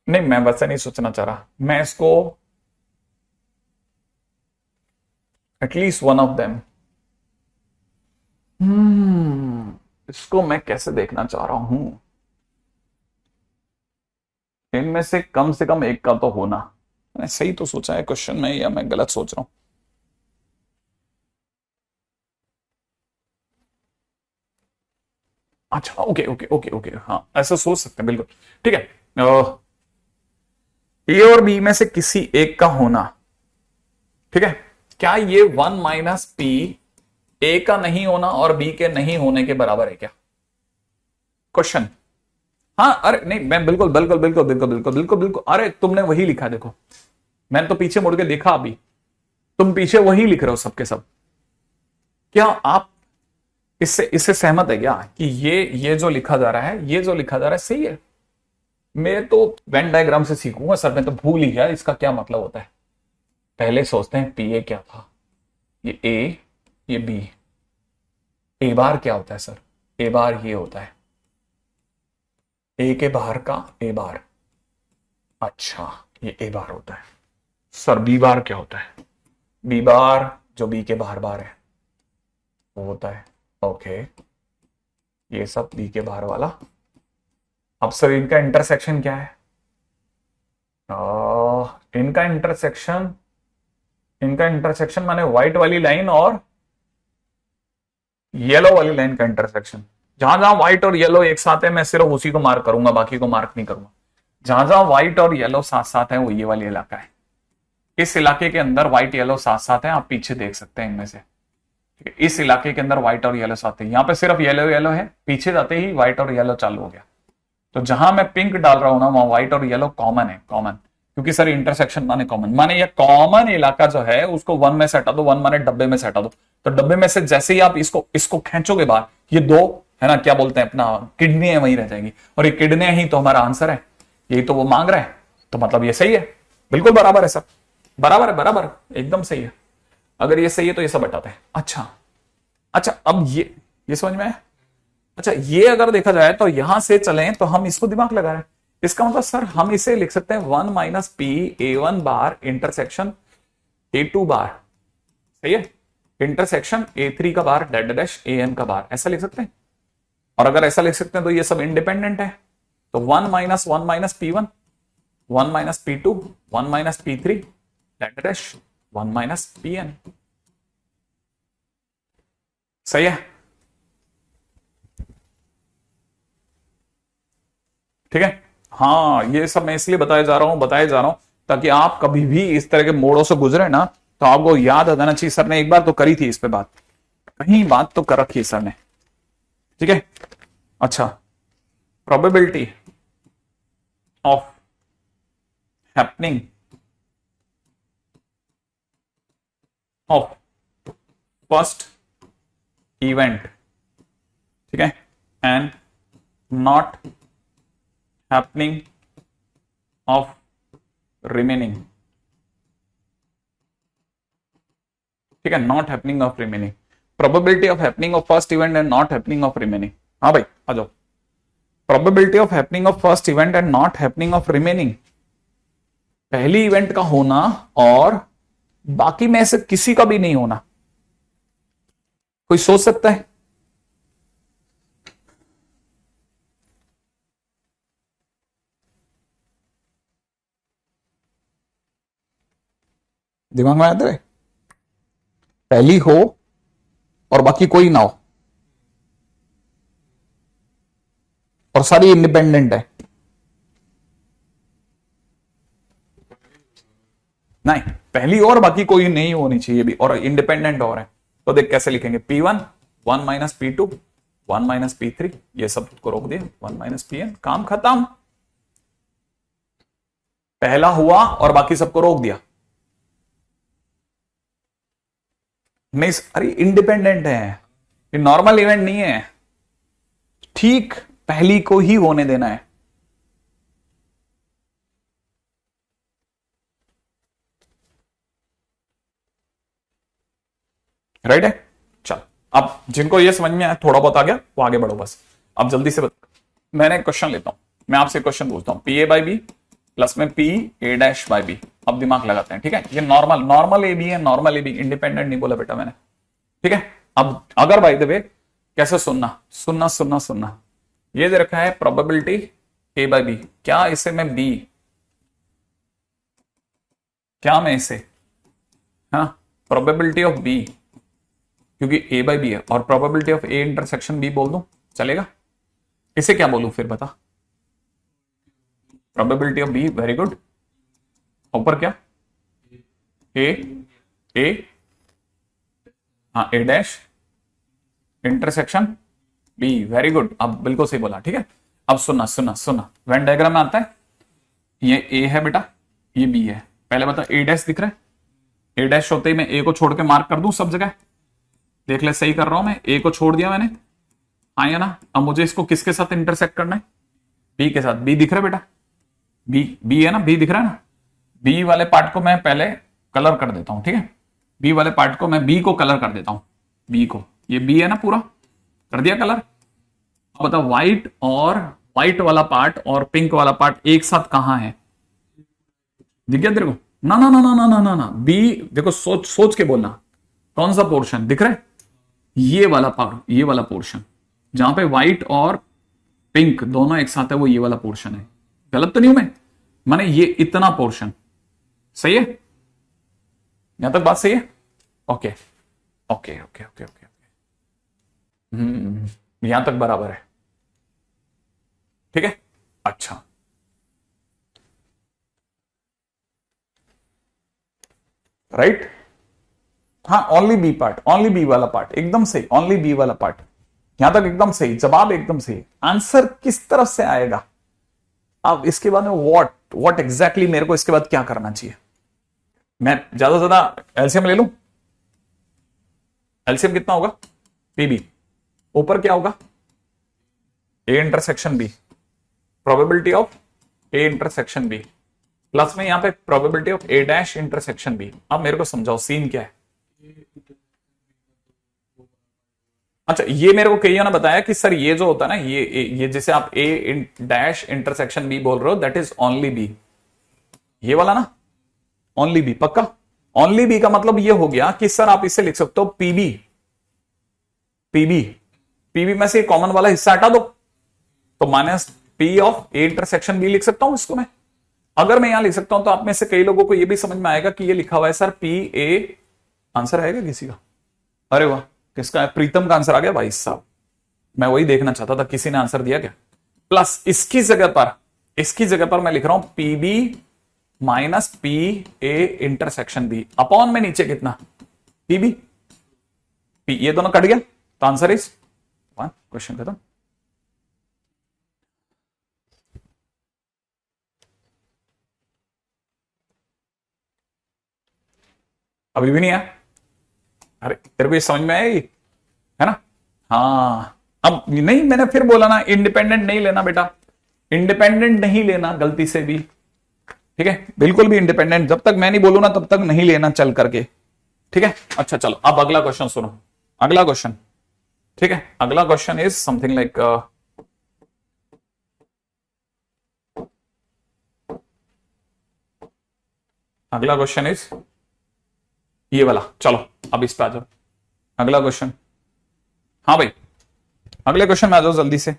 नहीं, मैं वैसे नहीं सोचना चाह रहा, मैं इसको एटलीस्ट वन ऑफ देम, इसको मैं कैसे देखना चाह रहा हूं, इनमें से कम एक का तो होना। मैंने सही तो सोचा है क्वेश्चन में या मैं गलत सोच रहा हूं। अच्छा ओके ओके ओके ओके, हाँ ऐसा सोच सकते हैं बिल्कुल, ठीक है। ए और बी में से किसी एक का होना, ठीक है। क्या ये 1 माइनस P ए का नहीं होना और बी के नहीं होने के बराबर है क्या, क्वेश्चन। हाँ अरे नहीं, मैं बिल्कुल बिल्कुल बिल्कुल बिल्कुल बिल्कुल बिल्कुल बिल्कुल, अरे तुमने वही लिखा, देखो मैंने तो पीछे मुड़ के देखा, अभी तुम पीछे वही लिख रहे हो सबके सब। क्या आप इससे सहमत है क्या कि ये जो लिखा जा रहा है, ये जो लिखा जा रहा है सही है। मैं तो वेन डायग्राम से सीखूंगा सर, मैं तो भूल ही गया इसका क्या मतलब होता है। पहले सोचते हैं पी ए क्या था, ये ए ये बी, ए बार क्या होता है सर, ए बार ये होता है ए के बाहर का ए बार, अच्छा ये ए बार होता है सर। बी बार क्या होता है, बी बार जो बी के बाहर बार है वो होता है, ओके ये सब बी के बाहर वाला। अब सर इनका इंटरसेक्शन क्या है, इनका इंटरसेक्शन माने व्हाइट वाली लाइन और येलो वाली लाइन का इंटरसेक्शन। जहां जहां व्हाइट और येलो एक साथ है मैं सिर्फ उसी को मार्क करूंगा, बाकी को मार्क नहीं करूंगा। जहां जहां व्हाइट और येलो साथ साथ है वो ये वाली इलाका है। इस इलाके के अंदर व्हाइट येलो साथ साथ है, आप पीछे देख सकते हैं इनमें से, ठीक है। इस इलाके के अंदर व्हाइट और येलो साथ है, यहाँ पे सिर्फ येलो येलो है, पीछे जाते ही व्हाइट और येलो चालू हो गया। तो जहां मैं पिंक डाल रहा हूं ना वहां व्हाइट और येलो कॉमन है, कॉमन, क्योंकि सर इंटरसेक्शन माने कॉमन, माने ये कॉमन इलाका जो है उसको 1 में से हटा दो, 1 माने डब्बे में से हटा दो। तो डब्बे में से जैसे ही आप इसको खींचोगे बाहर, ये दो है ना, क्या बोलते हैं अपना किडनी है, वहीं रह जाएगी। और ये किडनी ही तो हमारा आंसर है, यही तो वो मांग रहा है, तो मतलब ये सही है, बिल्कुल बराबर है सर, बराबर है, बराबर एकदम सही है। अगर ये सही है तो ये सब हटाते हैं। अच्छा अच्छा, अब ये समझ में आया। अच्छा ये अगर देखा जाए तो यहां से चलें तो हम इसको दिमाग लगा रहे हैं, इसका मतलब सर हम इसे लिख सकते हैं 1 माइनस P A1 बार इंटरसेक्शन A2 बार, सही है, इंटरसेक्शन A3 का बार डैश डैश AN का बार, ऐसा लिख सकते हैं। और अगर ऐसा लिख सकते हैं तो ये सब इंडिपेंडेंट है, तो 1 minus P1, 1 minus P2, 1 minus P3 dash dash 1 minus PN, सही है, ठीक है। हाँ ये सब मैं इसलिए बताया जा रहा हूं ताकि आप कभी भी इस तरह के मोड़ों से गुजरे ना तो आपको याद आ जाना चाहिए, सर ने एक बार तो करी थी इस पे बात, कहीं बात तो कर रखी है सर ने, ठीक है। अच्छा, probability of happening of first event, ठीक है, and not happening of remaining, ठीक है, not happening of remaining, probability of happening of first event and not happening of remaining. हाँ भाई आ जाओ, probability of happening of first event and not happening of remaining, पहली event का होना और बाकी में से किसी का भी नहीं होना। कोई सोच सकता है? दिमाग में आता है? पहली हो और बाकी कोई ना हो और सारी इंडिपेंडेंट है। नहीं, पहली और बाकी कोई नहीं होनी चाहिए भी, और इंडिपेंडेंट और है। तो देख कैसे लिखेंगे, P1 1 minus P2 1 minus P3, ये सब को रोक दिया, 1 माइनस Pn, काम खत्म। पहला हुआ और बाकी सबको रोक दिया। नहीं, अरे इंडिपेंडेंट है, ये नॉर्मल इवेंट नहीं है, ठीक पहली को ही होने देना है। राइट है? चल, अब जिनको ये समझ में आया, थोड़ा बहुत आ गया, वो आगे बढ़ो बस। अब जल्दी से बता, मैंने एक क्वेश्चन लेता हूं, मैं आपसे क्वेश्चन पूछता हूं, P A by B plus में P A dash by B. अब दिमाग लगाते हैं, ठीक है, ये नॉर्मल ए बी है, नॉर्मल ए बी, इंडिपेंडेंट नहीं बोला बेटा मैंने, ठीक है। अब अगर बाय द वे, कैसे सुनना सुनना सुनना सुनना, ये दे रखा है प्रोबेबिलिटी ए बाई बी, क्या इसे मैं बी, क्या मैं इसे, हाँ, प्रोबेबिलिटी ऑफ बी, क्योंकि ए बाई बी है, और probability of A intersection B बोल दूं, चलेगा? इसे क्या बोलूं फिर बता? Probability of B, very good, ऊपर क्या, ए ए, हाँ, A dash intersection B, very good, अब बिल्कुल सही बोला, ठीक है। अब सुनना सुनना सुनना, वेन डायग्राम में आता है, ये ए है बेटा, ये बी है, पहले बता ए डैश दिख रहा है, ए डैश होते ही मैं ए को छोड़ के मार्क कर दूं सब जगह, देख ले सही कर रहा हूं मैं, ए को छोड़ दिया मैंने, आया ना। अब मुझे इसको किसके साथ इंटरसेक्ट करना है, बी के साथ, बी दिख रहा है बेटा, बी है ना, बी दिख रहा है ना, बी वाले पार्ट को मैं पहले कलर कर देता हूं, ठीक है, बी वाले पार्ट को मैं बी को कलर कर देता हूं, बी को, ये बी है ना, पूरा कर दिया कलर। अब बताओ व्हाइट और व्हाइट वाला पार्ट और पिंक वाला पार्ट एक साथ कहां है, दिख गया तेरे को? ना ना ना ना ना ना ना ना, बी देखो, सोच सोच के बोलना, कौन सा पोर्शन दिख रहा है, ये वाला पार्ट, ये वाला पोर्शन जहां पे व्हाइट और पिंक दोनों एक साथ है, वो ये वाला पोर्शन है। गलत तो नहीं हूं मैं? माने ये इतना पोर्शन सही है, यहां तक बात सही है? Okay okay okay okay okay, यहां तक बराबर है, ठीक है। अच्छा, राइट, हाँ, only B part, only B वाला पार्ट एकदम सही, ओनली बी वाला पार्ट, यहां तक एकदम सही, जवाब एकदम सही। आंसर किस तरफ से आएगा, अब इसके बाद में व्हाट एग्जैक्टली मेरे को इसके बाद क्या करना चाहिए, मैं ज्यादा से ज्यादा एलसीएम ले लूं, एलसीएम कितना होगा, पीबी, ऊपर क्या होगा, A intersection B, probability of A intersection B, plus में यहां पे probability of A dash intersection B. अब मेरे को समझाओ सीन क्या है। अच्छा, ये मेरे को कई ने बताया कि सर ये जो होता है ना, ये जैसे आप ए डैश इंटरसेक्शन बी बोल रहे हो, दैट इज ओनली बी, ये वाला ना, ओनली बी, पक्का? ओनली बी का मतलब ये हो गया कि सर आप इसे लिख सकते हो पीबी, पीबी, पीबी में से कॉमन वाला हिस्सा हटा दो, तो minus P of A intersection B लिख सकता हूं इसको मैं। अगर मैं यहां लिख सकता हूं तो आप में से कई लोगों को यह भी समझ में आएगा कि ये लिखा हुआ है सर पी ए, आंसर आएगा किसी का? अरे वाह, किसका है? प्रीतम का आंसर आ गया भाई साहब, मैं वही देखना चाहता था किसी ने आंसर दिया क्या। प्लस इसकी जगह पर मैं लिख रहा हूं PB minus P A intersection B, upon में नीचे कितना, पीबी, पी, ये दोनों कट गया, तो आंसर इज वन, क्वेश्चन खत्म। अभी भी नहीं आया? अरे तेरे को ये समझ में आएगी, है ना? हाँ, अब नहीं, मैंने फिर बोला ना, इंडिपेंडेंट नहीं लेना बेटा, इंडिपेंडेंट नहीं लेना गलती से भी, ठीक है? बिल्कुल भी इंडिपेंडेंट जब तक मैं नहीं बोलू ना तब तक नहीं लेना चल करके, ठीक है? अच्छा चलो, अब अगला क्वेश्चन सुनो, अगला क्वेश्चन, ठीक है? अगला क्वेश्चन इज समथिंग लाइक अगला क्वेश्चन इज ये वाला। चलो अब इस पे आ जाओ, अगला क्वेश्चन। हाँ भाई, अगले क्वेश्चन में आ जाओ जल्दी से।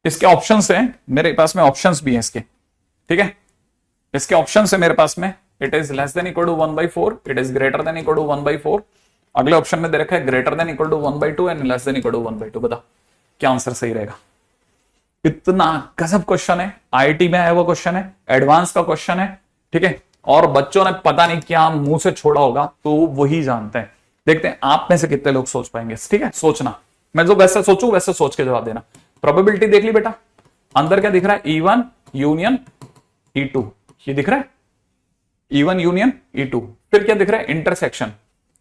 इसके ऑप्शंस हैं मेरे पास में, ऑप्शंस भी हैं इसके, ठीक है? इसके ऑप्शंस है मेरे पास में, it is less than equal to 1/4, it is greater than equal to 1/4। अगले ऑप्शन में दे रखा है greater than equal to 1/2 and less than equal to 1/2। बता क्या आंसर सही रहेगा? इतना गजब क्वेश्चन है, आईआईटी में आया हुआ क्वेश्चन है, एडवांस का क्वेश्चन है, ठीक है? और बच्चों ने पता नहीं क्या मुंह से छोड़ा होगा, तो वही जानते हैं। देखते हैं आप में से कितने लोग सोच पाएंगे, ठीक है? सोचना, मैं जो वैसे सोचूं वैसे सोच के जवाब देना। प्रोबेबिलिटी देख ली बेटा, अंदर क्या दिख रहा है? E1 यूनियन E2, ये दिख रहा है E1 यूनियन E2। फिर क्या दिख रहा है? इंटरसेक्शन।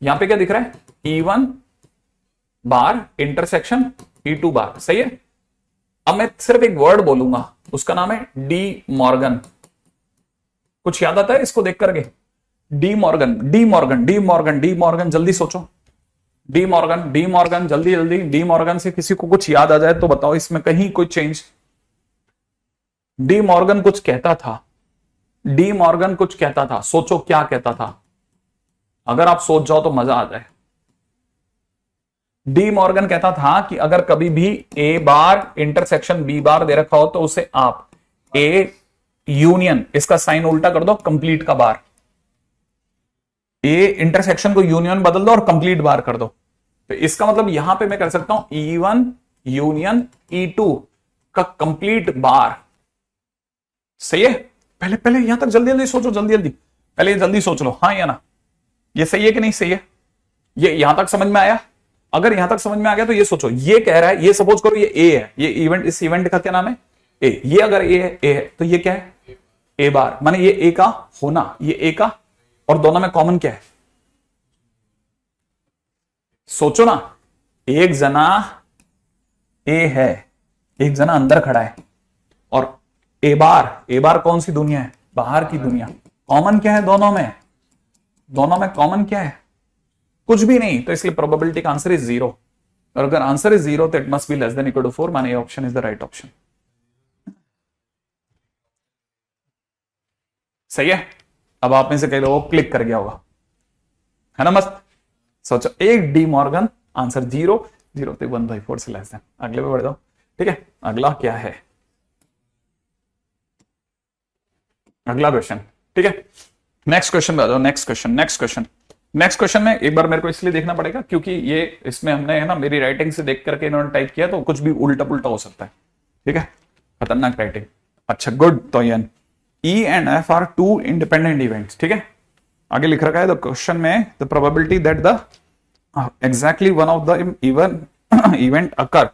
यहां पे क्या दिख रहा है? E1 बार इंटरसेक्शन E2 बार, सही है? अब मैं सिर्फ एक वर्ड बोलूंगा, उसका नाम है डी मॉर्गन। कुछ याद आता है इसको देख करके? De Morgan, De Morgan, De Morgan, De Morgan, जल्दी सोचो। डी मॉर्गन, डी मॉर्गन, जल्दी जल्दी। डी मॉर्गन से किसी को कुछ याद आ जाए तो बताओ, इसमें कहीं कोई चेंज? डी मॉर्गन कुछ कहता था, डी मॉर्गन कुछ कहता था, सोचो क्या कहता था। अगर आप सोच जाओ तो मजा आ जाए। डी मॉर्गन कहता था कि अगर कभी भी ए बार इंटरसेक्शन बी बार दे रखा हो तो उसे आप ए यूनियन, इसका साइन उल्टा कर दो, कंप्लीट का बार, ए इंटरसेक्शन को यूनियन बदल दो और कंप्लीट बार कर दो। तो इसका मतलब यहां पे मैं कर सकता हूं E1 यूनियन E2 का कंप्लीट बार, सही है? पहले पहले यहां तक जल्दी जल्दी सोचो, जल्दी जल्दी, पहले जल्दी सोच लो, हाँ या ना? ये सही है कि नहीं सही है? ये यहां तक समझ में आया? अगर यहां तक समझ में आ गया तो ये सोचो, ये कह रहा है, ये सपोज करो ये ए है, ये इवेंट, इस इवेंट का क्या नाम है? ए। ये अगर ए है तो ये क्या है? ए बार, माने ये ए का होना, ये ए का, और दोनों में कॉमन क्या है? सोचो ना, एक जना ए है, एक जना अंदर खड़ा है, और ए बार कौन सी दुनिया है? बाहर की दुनिया। कॉमन क्या है दोनों में? दोनों में कॉमन क्या है? कुछ भी नहीं, तो इसलिए प्रोबेबिलिटी का आंसर इज 0। और अगर आंसर इज 0 तो it must be less than equal to 4, माने ये option is the right option. सही है? अब आप में से कई लोगों को क्लिक कर गया होगा, है ना? मस्त सोचो, एक डी मॉर्गन, आंसर 0, 0 तो 1/4 से लेस देन। अगले पे बढ़ जाओ, ठीक है? अगला क्या है? अगला क्वेश्चन, ठीक है? नेक्स्ट क्वेश्चन पे आ जाओ, next question, next question. Next question में एक बार मेरे को इसलिए देखना पड़ेगा क्योंकि ये इसमें हमने, है ना, मेरी राइटिंग से देख करके इन्होंने टाइप किया, तो कुछ भी उल्टा पुल्टा हो सकता है, ठीक है? खतरनाक राइटिंग। अच्छा गुड, तो ये E and F are two independent events, ठीक है? आगे लिख रखा है द क्वेश्चन में, the probability that the exactly one of the event occur,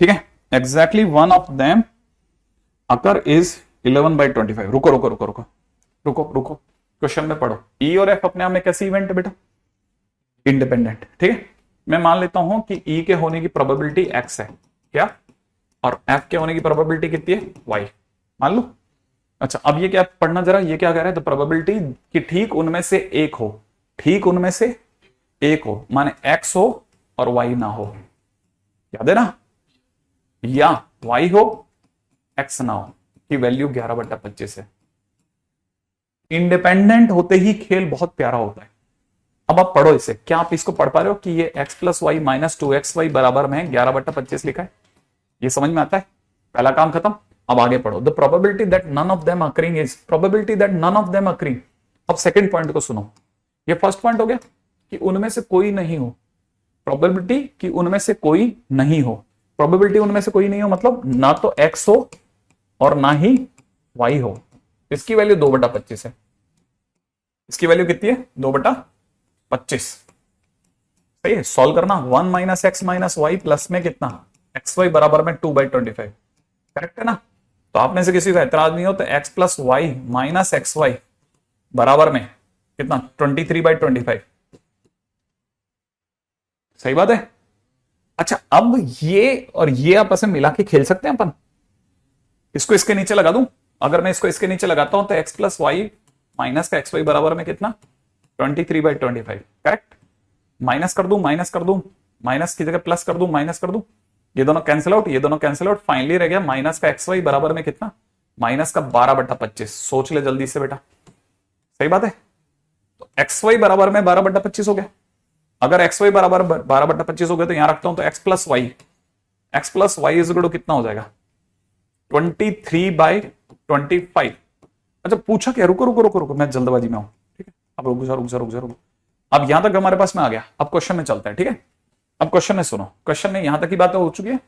ठीक है? Exactly one of them occur is 11/25। रुको रुको रुको रुको रुको रुको, क्वेश्चन में पढ़ो। E और F अपने आप में कैसी इवेंट है बेटा? इंडिपेंडेंट, ठीक है? मैं मान लेता हूं कि E के होने की प्रोबेबिलिटी X है, क्या? और F के होने की प्रोबेबिलिटी कितनी है? Y, मान लो। अच्छा, अब ये क्या पढ़ना जरा, ये क्या कह रहा है? द प्रोबेबिलिटी कि ठीक उनमें से एक हो, ठीक उनमें से एक हो, माने X हो और Y ना हो, याद है ना? या Y हो X ना हो, की वैल्यू 11/25 है। इंडिपेंडेंट होते ही खेल बहुत प्यारा होता है। अब आप पढ़ो इसे, क्या आप इसको पढ़ पा रहे हो कि ये x + y - 2xy बराबर में 11/25 लिखा है? ये समझ में आता है? पहला काम खत्म। अब आगे पढ़ो, the probability that none of them occurring is, probability that none of them occurring. अब सेकंड पॉइंट को सुनो, ये फर्स्ट पॉइंट हो गया कि उनमें से कोई नहीं हो, प्रोबेबिलिटी कि उनमें से कोई नहीं हो, प्रोबेबिलिटी उनमें से कोई नहीं हो मतलब ना तो x हो और ना ही y हो। इसकी वैल्यू 2/25 है। इसकी वैल्यू कितनी है? 2/25। सही है? सॉल्व करना, 1 - x - y प्लस में कितना? xy बराबर में 2/25, करेक्ट है ना? तो आप में से किसी को एतराज नहीं हो तो x + y - xy बराबर में कितना 23/25। सही बात है। अच्छा अब ये और ये आपस में मिला के खेल सकते हैं अपन। इसको इसके नीचे लगा दूं, अगर मैं इसको इसके नीचे लगाता हूं तो x प्लस वाई माइनस का एक्स वाई बराबर में कितना 23/25। करेक्ट। माइनस कर दूं, माइनस कर दूं, माइनस की जगह प्लस कर दूं, माइनस कर दूं, ये दोनों कैंसिल आउट, ये दोनों कैंसिल आउट, फाइनली रह गया माइनस का एक्स वाई बराबर में कितना माइनस का 12/25। सोच ले जल्दी से बेटा। सही बात है। तो एक्स वाई बराबर में 12/25 हो गया। अगर एक्स वाई बराबर 12/25 हो गया तो यहां रखता हूं तो X plus Y is equal to कितना हो जाएगा 23/25। अच्छा पूछा क्या, रुको रुको रुको रुको, मैं जल्दबाजी में हूं। ठीक है, अब रुक जा रुक जा रुक जा रुको। अब यहां तक हमारे पास में आ गया, अब क्वेश्चन में चलता है। ठीक है, अब क्वेश्चन में सुनो, क्वेश्चन में यहां तक की बात हो चुकी है,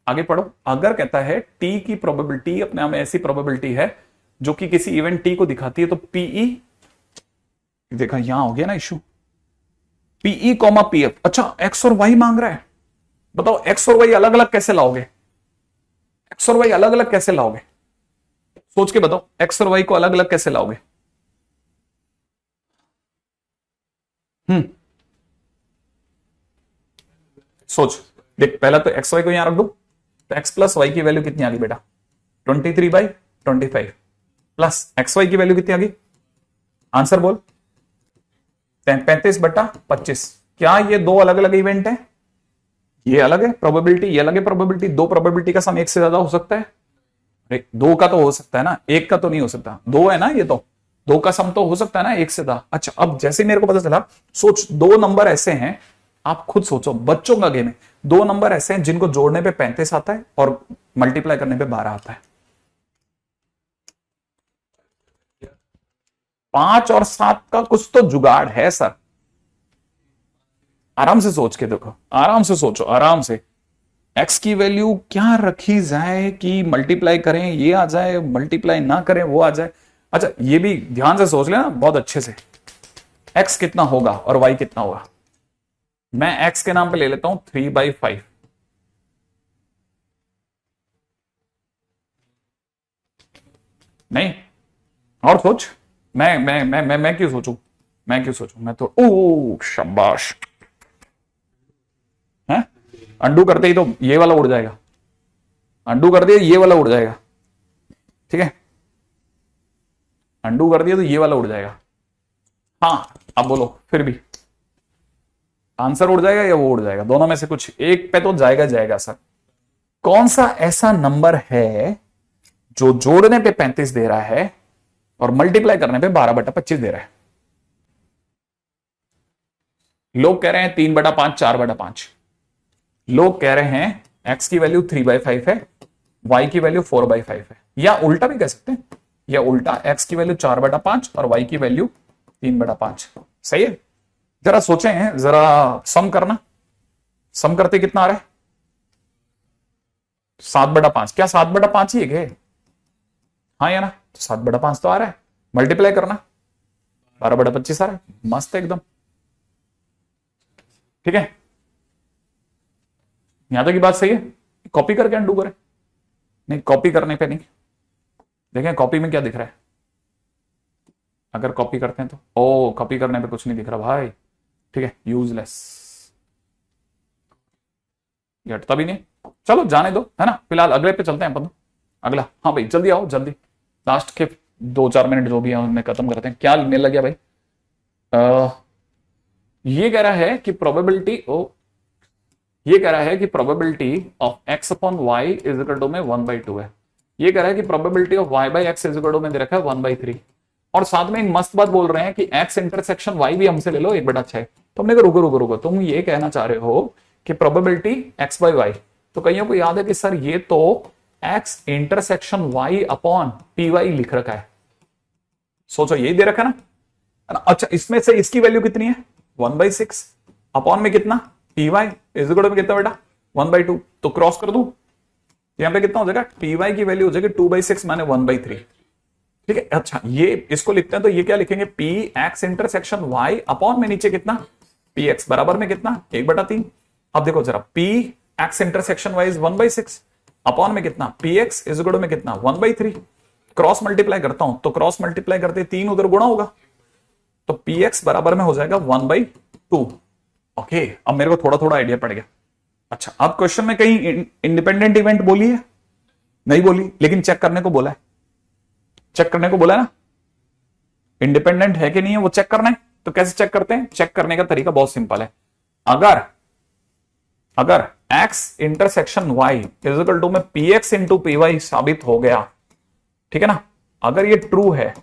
आगे पढ़ो। अगर कहता है टी की प्रोबेबिलिटी अपने आप में ऐसी प्रोबेबिलिटी है जो कि किसी इवेंट टी को दिखाती है, तो पीई, देखा यहां हो गया ना इशू, पीई कॉमा पीएफ। अच्छा एक्स और वाई मांग रहा है, बताओ एक्स और वाई अलग अलग कैसे लाओगे, एक्स और वाई अलग अलग कैसे लाओगे, सोच के बताओ एक्स और वाई को अलग अलग कैसे लाओगे। सोच देख, पहला तो एक्स वाई को यहां रख दो, तो एक्स प्लस वाई की वैल्यू कितनी आ गई बेटा 23/25 प्लस एक्स वाई की वैल्यू कितनी आ गई, आंसर बोल 35/25। क्या ये दो अलग अलग इवेंट है, ये अलग है प्रोबेबिलिटी, ये अलग है प्रोबेबिलिटी। दो प्रोबेबिलिटी का सम एक से ज्यादा हो सकता है, दो का तो हो सकता है ना, एक का तो नहीं हो सकता। दो है ना, ये तो दो का सम तो हो सकता है ना एक से ज्यादा। अच्छा अब जैसे मेरे को पता चला, सोच दो नंबर ऐसे हैं, आप खुद सोचो, बच्चों का गेम है, दो नंबर ऐसे हैं जिनको जोड़ने पे 35 आता है और मल्टीप्लाई करने पे 12 आता है। 5 और 7 का कुछ तो जुगाड़ है सर। आराम से सोच के देखो, आराम से सोचो, आराम से। एक्स की वैल्यू क्या रखी जाए कि मल्टीप्लाई करें ये आ जाए, मल्टीप्लाई ना करें वो आ जाए। अच्छा ये भी ध्यान से सोच लेना बहुत अच्छे से, एक्स कितना होगा और वाई कितना होगा। मैं एक्स के नाम पे ले लेता हूं 3/5, नहीं और सोच। मैं क्यों सोचूं, मैं क्यों सोचूं, मैं तो ओ शाबाश है। अंडू करते ही तो ये वाला उड़ जाएगा, अंडू कर दिया ये वाला उड़ जाएगा। ठीक है, अंडू कर दिया तो ये वाला उड़ जाएगा। हाँ अब बोलो फिर भी आंसर उड़ जाएगा या वो उड़ जाएगा, दोनों में से कुछ एक पे तो जाएगा जाएगा सर। कौन सा ऐसा नंबर है जो जोड़ने पे 35 दे रहा है और मल्टीप्लाई करने पे 12/25 दे रहा है। लोग कह रहे हैं 3/5 4/5, लोग कह रहे हैं एक्स की वैल्यू 3/5 है, वाई की वैल्यू 4/5 है, या उल्टा भी कह सकते हैं, या उल्टा एक्स की वैल्यू 4/5 और वाई की वैल्यू 3/5। सही है। जरा सोचें, जरा सम करना, सम करते कितना आ रहा है 7/5। क्या 7/5 ही है, हाँ या ना, तो 7/5 तो आ रहा है। मल्टीप्लाई करना 12/25 आ रहा है, मस्त एकदम। ठीक है, यहां तक की बात सही है। कॉपी करके अंडू करें, नहीं कॉपी करने पे नहीं, देखें कॉपी में क्या दिख रहा है। अगर कॉपी करते हैं तो ओ कॉपी करने पे कुछ नहीं दिख रहा भाई। ठीक है, यूजलेस, ये हटता भी नहीं। चलो जाने दो, है ना, फिलहाल अगले पे चलते हैं अपन। अगला, हाँ भाई जल्दी आओ जल्दी, लास्ट के 2-4 मिनट जो भी है उनमें खत्म करते हैं। क्या मिल लग गया भाई, ये कह रहा है कि प्रोबेबिलिटी ये कह रहा है कि probability of X upon Y is equal to में 1/2 है। ये कह रहा है कि probability of Y by X is equal to में दे रखा है 1/3, और साथ में एक मस्त बात बोल रहे हैं कि एक्स इंटरसेक्शन वाई भी हमसे ले लो 1/6। तो हमने कहा रुको रुको रुको, तुम ये कहना चाह रहे हो कि प्रोबेबिलिटी एक्स बाई वाई, तो कईयों को याद है कि सर ये तो X intersection Y upon P Y लिख रखा है। सोचो यही दे रखा है ना। अच्छा इसमें से इसकी वैल्यू कितनी है 1/6 अपॉन में कितना P Y is equal to में कितना बेटा 1/2। तो क्रॉस कर दूं, यहां पे कितना हो जाएगा पी वाई की वैल्यू हो जाएगी 2/6 माने 1/3। ठीक है, अच्छा ये इसको लिखते हैं तो ये क्या लिखेंगे P X intersection Y upon में नीचे कितना पी एक्स बराबर में कितना 1/3। अब देखो जरा P X intersection Y is 1/6 upon में कितना P X is equal to में कितना 1/3। क्रॉस मल्टीप्लाई करता हूं तो क्रॉस मल्टीप्लाई करते 3 उधर गुणा होगा, तो पी एक्स बराबर में हो जाएगा 1/2। ओके, अब मेरे को थोड़ा थोड़ा आइडिया पड़ गया। अच्छा, अब क्वेश्चन में कहीं इंडिपेंडेंट इवेंट बोली है? नहीं बोली, लेकिन चेक करने को बोला है। चेक करने को बोला है ना, इंडिपेंडेंट है कि नहीं है वो चेक करना है। तो कैसे चेक करते हैं? चेक करने का तरीका बहुत सिंपल है। अगर x intersection y is equal to में P X into P Y साबित हो गया, ठीक है ना, अगर ये ट्रू है,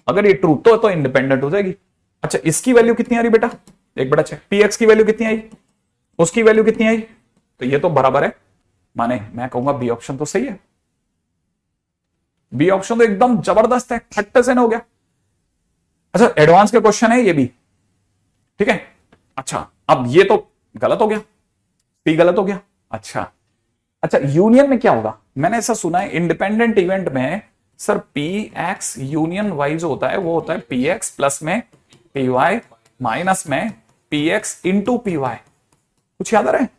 अगर ये ट्रू तो इंडिपेंडेंट हो जाएगी। अच्छा, इसकी वैल्यू कितनी आ रही बेटा? एक बेटा चेक, पी एक्स की वैल्यू कितनी आई, उसकी वैल्यू कितनी आई, तो ये तो बराबर है, माने मैं कहूंगा बी ऑप्शन तो सही है। बी ऑप्शन तो एकदम जबरदस्त है, 30% हो गया। अच्छा, एडवांस के क्वेश्चन है ये भी, ठीक है। अच्छा, अब ये तो गलत हो गया, पी गलत हो गया। अच्छा, यूनियन में क्या होगा? मैंने ऐसा सुना है इंडिपेंडेंट इवेंट में sir P X union Y जो होता है वो होता है पी एक्स प्लस में पी वाई माइनस में P X into P Y. कुछ याद आ रहा है?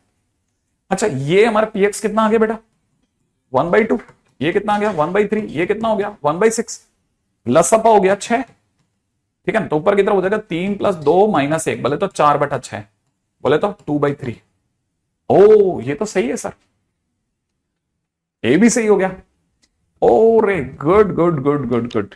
अच्छा, ये हमारा पी एक्स कितना आ गया बेटा? 1/2। ये कितना आ गया? 1/3। ये कितना हो गया? 1/6। लसअप हो गया 6, ठीक है ना। तो ऊपर की तरफ हो जाएगा 3 + 2 - 1, बोले तो 4/6, बोले तो 2/3। ओ, ये तो सही है सर, ए भी सही हो गया। ओ रे, good good good good good.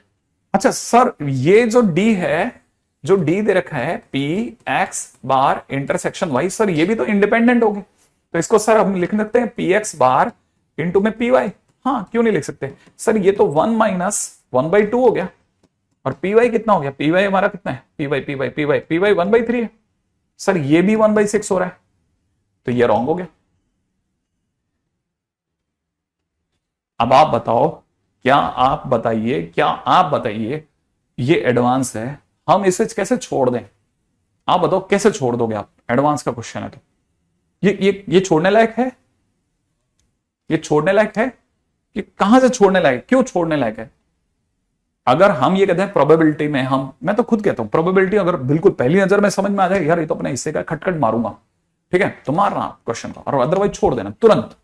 अच्छा सर, ये जो डी है, जो डी दे रखा है पी एक्स बार इंटरसेक्शन वाई, सर ये भी तो इंडिपेंडेंट होगी, तो इसको सर हम लिख सकते हैं पी एक्स बार इंटू में पी वाई। हाँ, क्यों नहीं लिख सकते सर? ये तो 1 - 1/2 हो गया, और पी वाई कितना हो गया? पी वाई हमारा कितना है? पी वाई 1/3 है सर, ये भी 1/6 हो रहा है, तो ये रॉन्ग हो गया। अब आप बताओ, क्या आप बताइए, ये एडवांस है, हम इसे कैसे छोड़ दें? आप बताओ कैसे छोड़ दोगे आप? एडवांस का क्वेश्चन है तो ये छोड़ने लायक है? ये छोड़ने लायक है कि कहां से छोड़ने लायक? क्यों छोड़ने लायक है? अगर हम ये कहते हैं प्रोबेबिलिटी में, मैं तो खुद कहता हूं प्रोबेबिलिटी अगर बिल्कुल पहली नजर में समझ में आ जाए, यार ये तो अपने हिस्से का खटखट मारूंगा, ठीक है, तो मारना क्वेश्चन का, और अदरवाइज छोड़ देना तुरंत।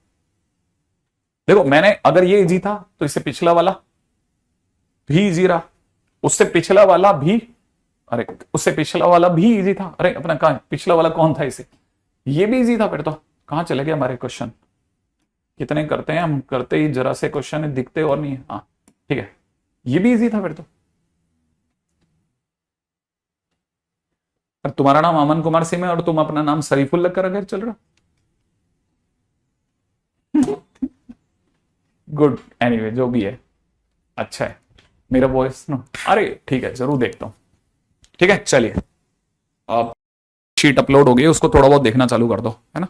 देखो, मैंने अगर ये इजी था तो इससे पिछला वाला भी इजी रहा, उससे पिछला वाला भी, अरे उससे पिछला वाला भी इजी था, अरे अपना कहां पिछला वाला कौन था? इसे ये भी इजी था, फिर तो कहां चले गए हमारे क्वेश्चन? कितने करते हैं हम, करते ही जरा से क्वेश्चन है, दिखते और नहीं है। हाँ ठीक है, ये भी इजी था फिर तो। तुम्हारा नाम अमन कुमार सिंह है और तुम अपना नाम शरीफुल कर घर चल रहा। गुड, एनीवे जो भी है अच्छा है। मेरा वॉइस ना, अरे ठीक है, जरूर देखता हूं। ठीक है, चलिए अब शीट अपलोड हो गई, उसको थोड़ा बहुत देखना चालू कर दो, है ना।